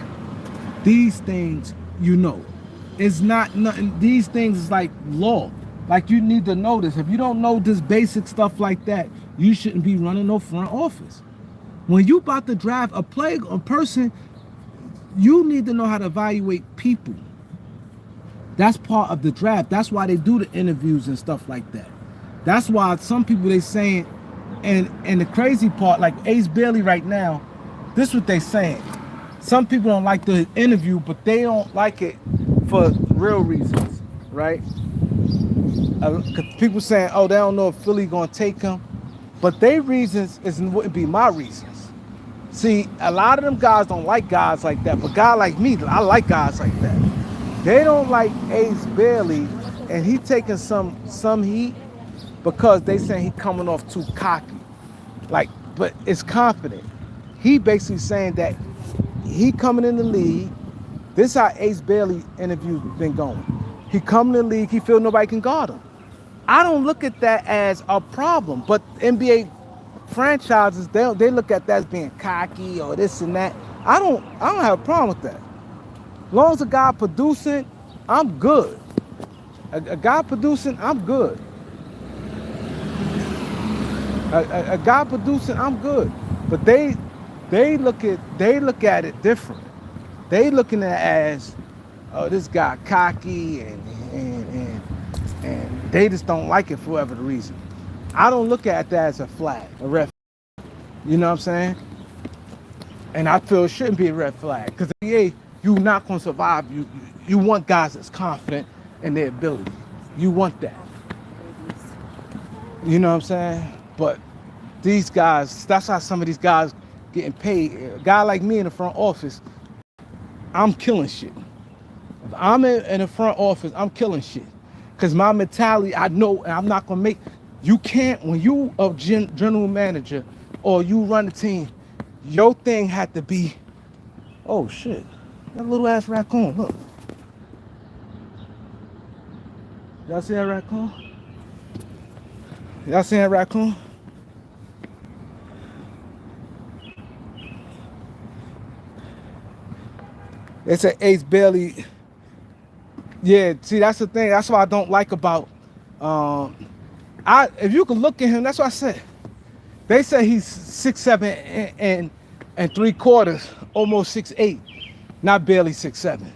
these things, it's not nothing. These things is like law. Like you need to know this. If you don't know this basic stuff like that, you shouldn't be running no front office. When you about to draft a person, you need to know how to evaluate people. That's part of the draft. That's why they do the interviews and stuff like that. That's why some people they saying, and the crazy part, like Ace Bailey right now, this is what they saying. Some people don't like the interview, but they don't like it for real reasons, right? People saying, they don't know if Philly gonna take him, but their reasons wouldn't be my reasons. See, a lot of them guys don't like guys like that, but guy like me, I like guys like that. They don't like Ace Bailey, and he taking some heat because they saying he coming off too cocky. Like, but it's confident. He basically saying that he coming in the league. This is how Ace Bailey interview been going. He come in the league, he feel nobody can guard him. I don't look at that as a problem, but NBA franchises, they look at that as being cocky or this and that. I don't have a problem with that. As long as a guy producing, I'm good. A guy producing, I'm good. A guy producing, I'm good. But they look at it different. They looking at it as, oh, this guy cocky and they just don't like it for whatever the reason. I don't look at that as a flag, a red flag. You know what I'm saying? And I feel it shouldn't be a red flag because yeah, you're not gonna survive. You want guys that's confident in their ability. You want that. You know what I'm saying? But these guys, that's how some of these guys getting paid. A guy like me in the front office, I'm killing shit. If I'm in the front office, I'm killing shit. Because my mentality, I know I'm not going to make, you can't, when you a general manager or you run the team, your thing had to be, oh shit, that little ass raccoon, look. Y'all see that raccoon? Y'all see that raccoon? It's an Ace Bailey. Yeah, see, that's the thing. That's what I don't like about. If you can look at him, that's what I said. They say he's 6'7" and 3/4, almost 6'8", not barely 6'7".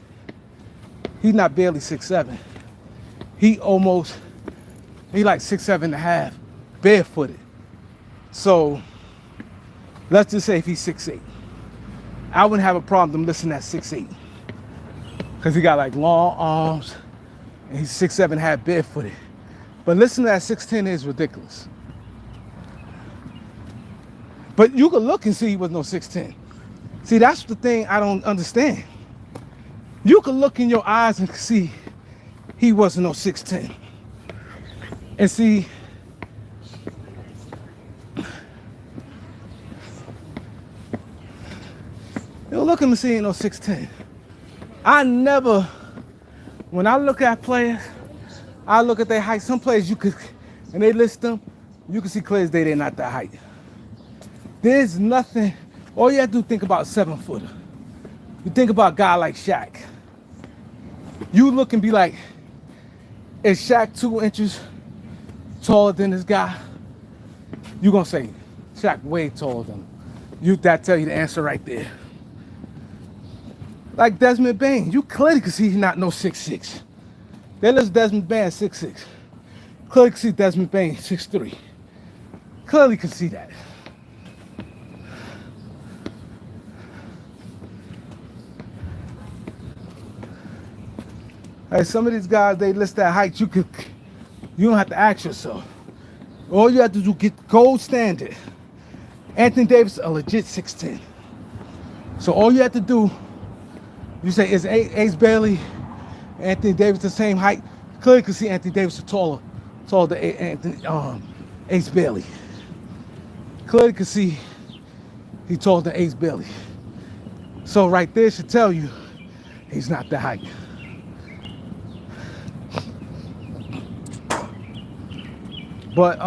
He's not barely 6'7". He like 6'7.5", barefooted. So let's just say if he's 6'8", I wouldn't have a problem with him listening at 6'8", because he got like long arms and he's 6'7.5", barefooted. But listening at 6'10" is ridiculous. But you could look and see he was no 6'10". See, that's the thing I don't understand. You could look in your eyes and see he wasn't no 6'10". And see, you look at him and see he ain't no 6'10". I never, when I look at players, I look at their height. Some players you could, and they list them, you can see clear as day they're not that height. There's nothing, all you have to do think about 7-footer. You think about a guy like Shaq. You look and be like, is Shaq 2 inches taller than this guy? You gonna say, Shaq way taller than him. That tell you the answer right there. Like Desmond Bain, you clearly can see he's not no 6'6". They list Desmond Bain 6'6". Clearly can see Desmond Bain 6'3". Clearly can see that. Like some of these guys, they list that height. You don't have to ask yourself. All you have to do get gold standard. Anthony Davis a legit 6'10". So all you have to do, you say is Ace Bailey, Anthony Davis the same height. Clearly you can see Anthony Davis is taller than Ace Bailey. Clearly you can see he's taller than Ace Bailey. So right there should tell you he's not that height. But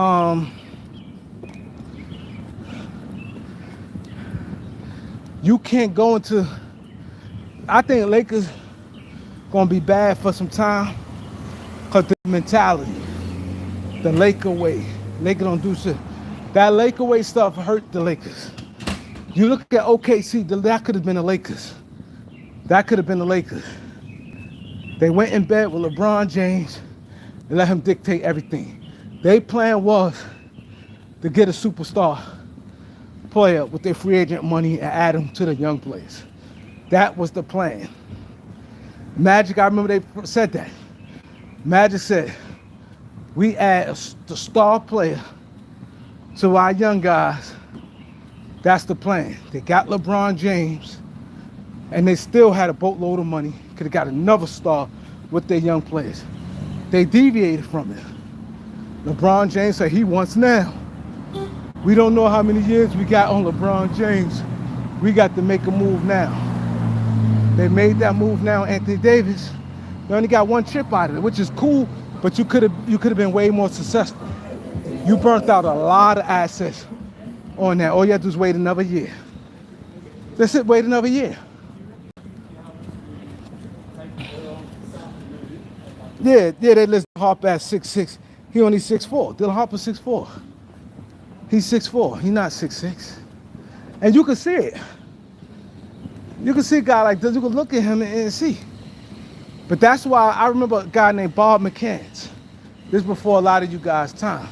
you can't go into, I think Lakers gonna be bad for some time because the mentality, the Laker way. Lakers don't do shit. That Laker way stuff hurt the Lakers. You look at OKC, that could have been the Lakers. That could have been the Lakers. They went in bed with LeBron James and let him dictate everything. Their plan was to get a superstar player with their free agent money and add them to the young players. That was the plan. Magic, I remember they said that. Magic said, we add the star player to our young guys. That's the plan. They got LeBron James And they still had a boatload of money. Could have got another star with their young players. They deviated from it. LeBron James said he wants now. We don't know how many years we got on LeBron James. We got to make a move now. They made that move now. Anthony Davis, they only got one chip out of it, which is cool, but you could have been way more successful. You burnt out a lot of assets on that. All you have to do is wait another year. That's it, wait another year. Yeah, they list Harper at 6'6". He only 6'4". Dylan Harper 6'4". He's 6'4". He's not 6'6". And you can see it. You can see a guy like this. You can look at him and see. But that's why I remember a guy named Bob McCants. This is before a lot of you guys' time.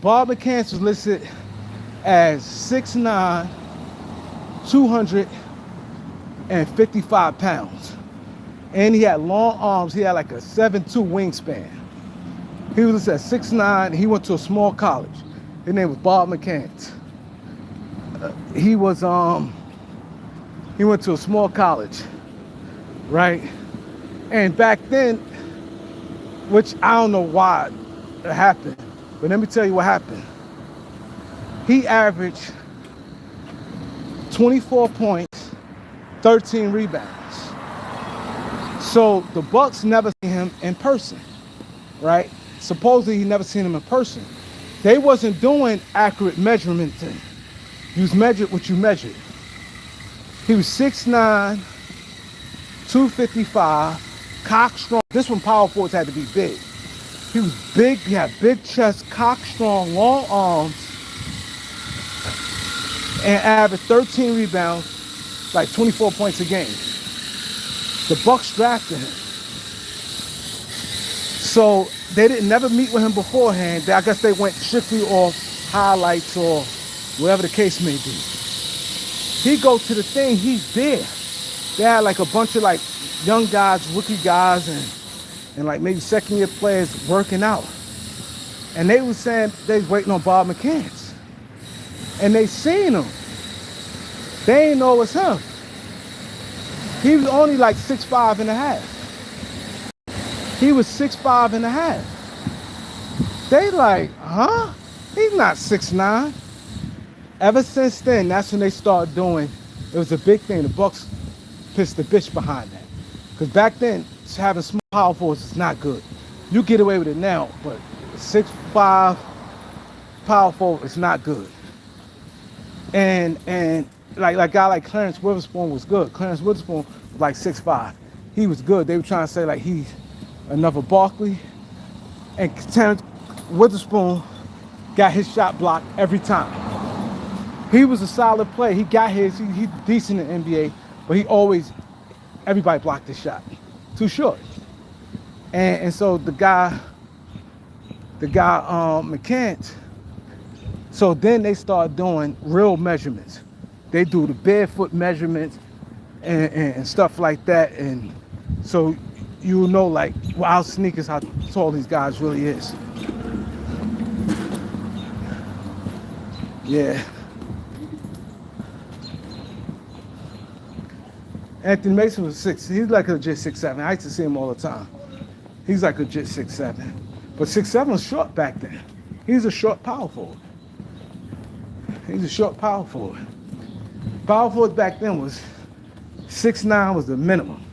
Bob McCants was listed as 6'9", 255 pounds. And he had long arms. He had like a 7'2" wingspan. He was at 6'9". He went to a small college. His name was Bob McCants. He went to a small college, right? And back then, which I don't know why it happened, but let me tell you what happened. He averaged 24 points, 13 rebounds. So the Bucks never seen him in person, right? Supposedly he never seen him in person. They wasn't doing accurate measurement then. You measured what you measured. He was 6'9", 255, cock strong. This one power forwards had to be big. He was big, he had big chest, cock strong, long arms, and averaged 13 rebounds, like 24 points a game. The Bucks drafted him. So they didn't never meet with him beforehand. I guess they went strictly off highlights or whatever the case may be. He goes to the thing, he's there. They had like a bunch of like young guys, rookie guys, and like maybe second year players working out. And they was saying they was waiting on Bob McCants. And they seen him. They didn't know it was him. He was only like 6'5" and a half. He was 6'5" and a half. They like, huh? He's not 6'9". Ever since then, that's when they started doing, it was a big thing. The Bucks pissed the bitch behind that. Because back then, having small power forwards is not good. You get away with it now, but 6'5" power forward is not good. And like a guy like Clarence Witherspoon was good. Clarence Witherspoon was like 6'5". He was good. They were trying to say like he's another Barkley. And Clarence Witherspoon got his shot blocked every time. He was a solid player. He got his. He's decent in the NBA, but everybody blocked his shot. Too short. And so the guy McCants. So then they start doing real measurements. They do the barefoot measurements and stuff like that. And so you know, like, without sneakers, how tall these guys really is. Yeah. Anthony Mason was 6. He's like a legit 6'7". I used to see him all the time. He's like a legit 6'7". But 6'7" was short back then. He's a short power forward. He's a short power forward. Power forward back then was 6'9" was the minimum.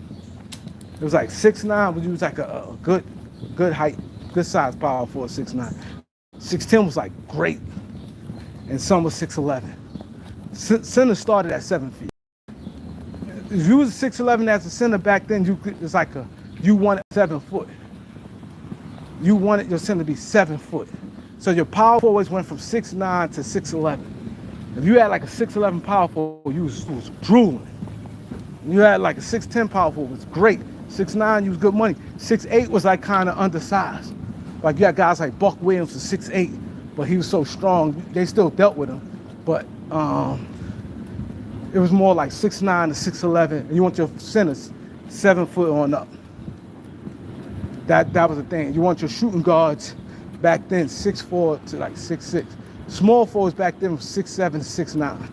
It was like 6'9", but you was like a good height, good size power forward, 6'9". 6'10" was like great. And some was 6'11". Center started at 7 feet. If you was 6'11" as a center back then, it's like you wanted 7 foot. You wanted your center to be 7 foot. So your power forwards went from 6'9" to 6'11". If you had like a 6'11" power forward, you was drooling. You had like a 6'10" power forward, was great. 6'9", you was good money. 6'8" was like kind of undersized. Like you had guys like Buck Williams was 6'8", but he was so strong, they still dealt with him. But it was more like 6'9" to 6'11", and you want your centers 7 foot on up. That was the thing. You want your shooting guards back then 6'4" to like 6'6". Small forwards back then was 6'7", 6'9".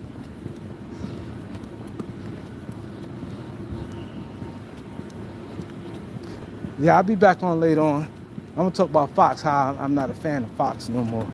Yeah, I'll be back on later on. I'm gonna talk about Fox, how I'm not a fan of Fox no more.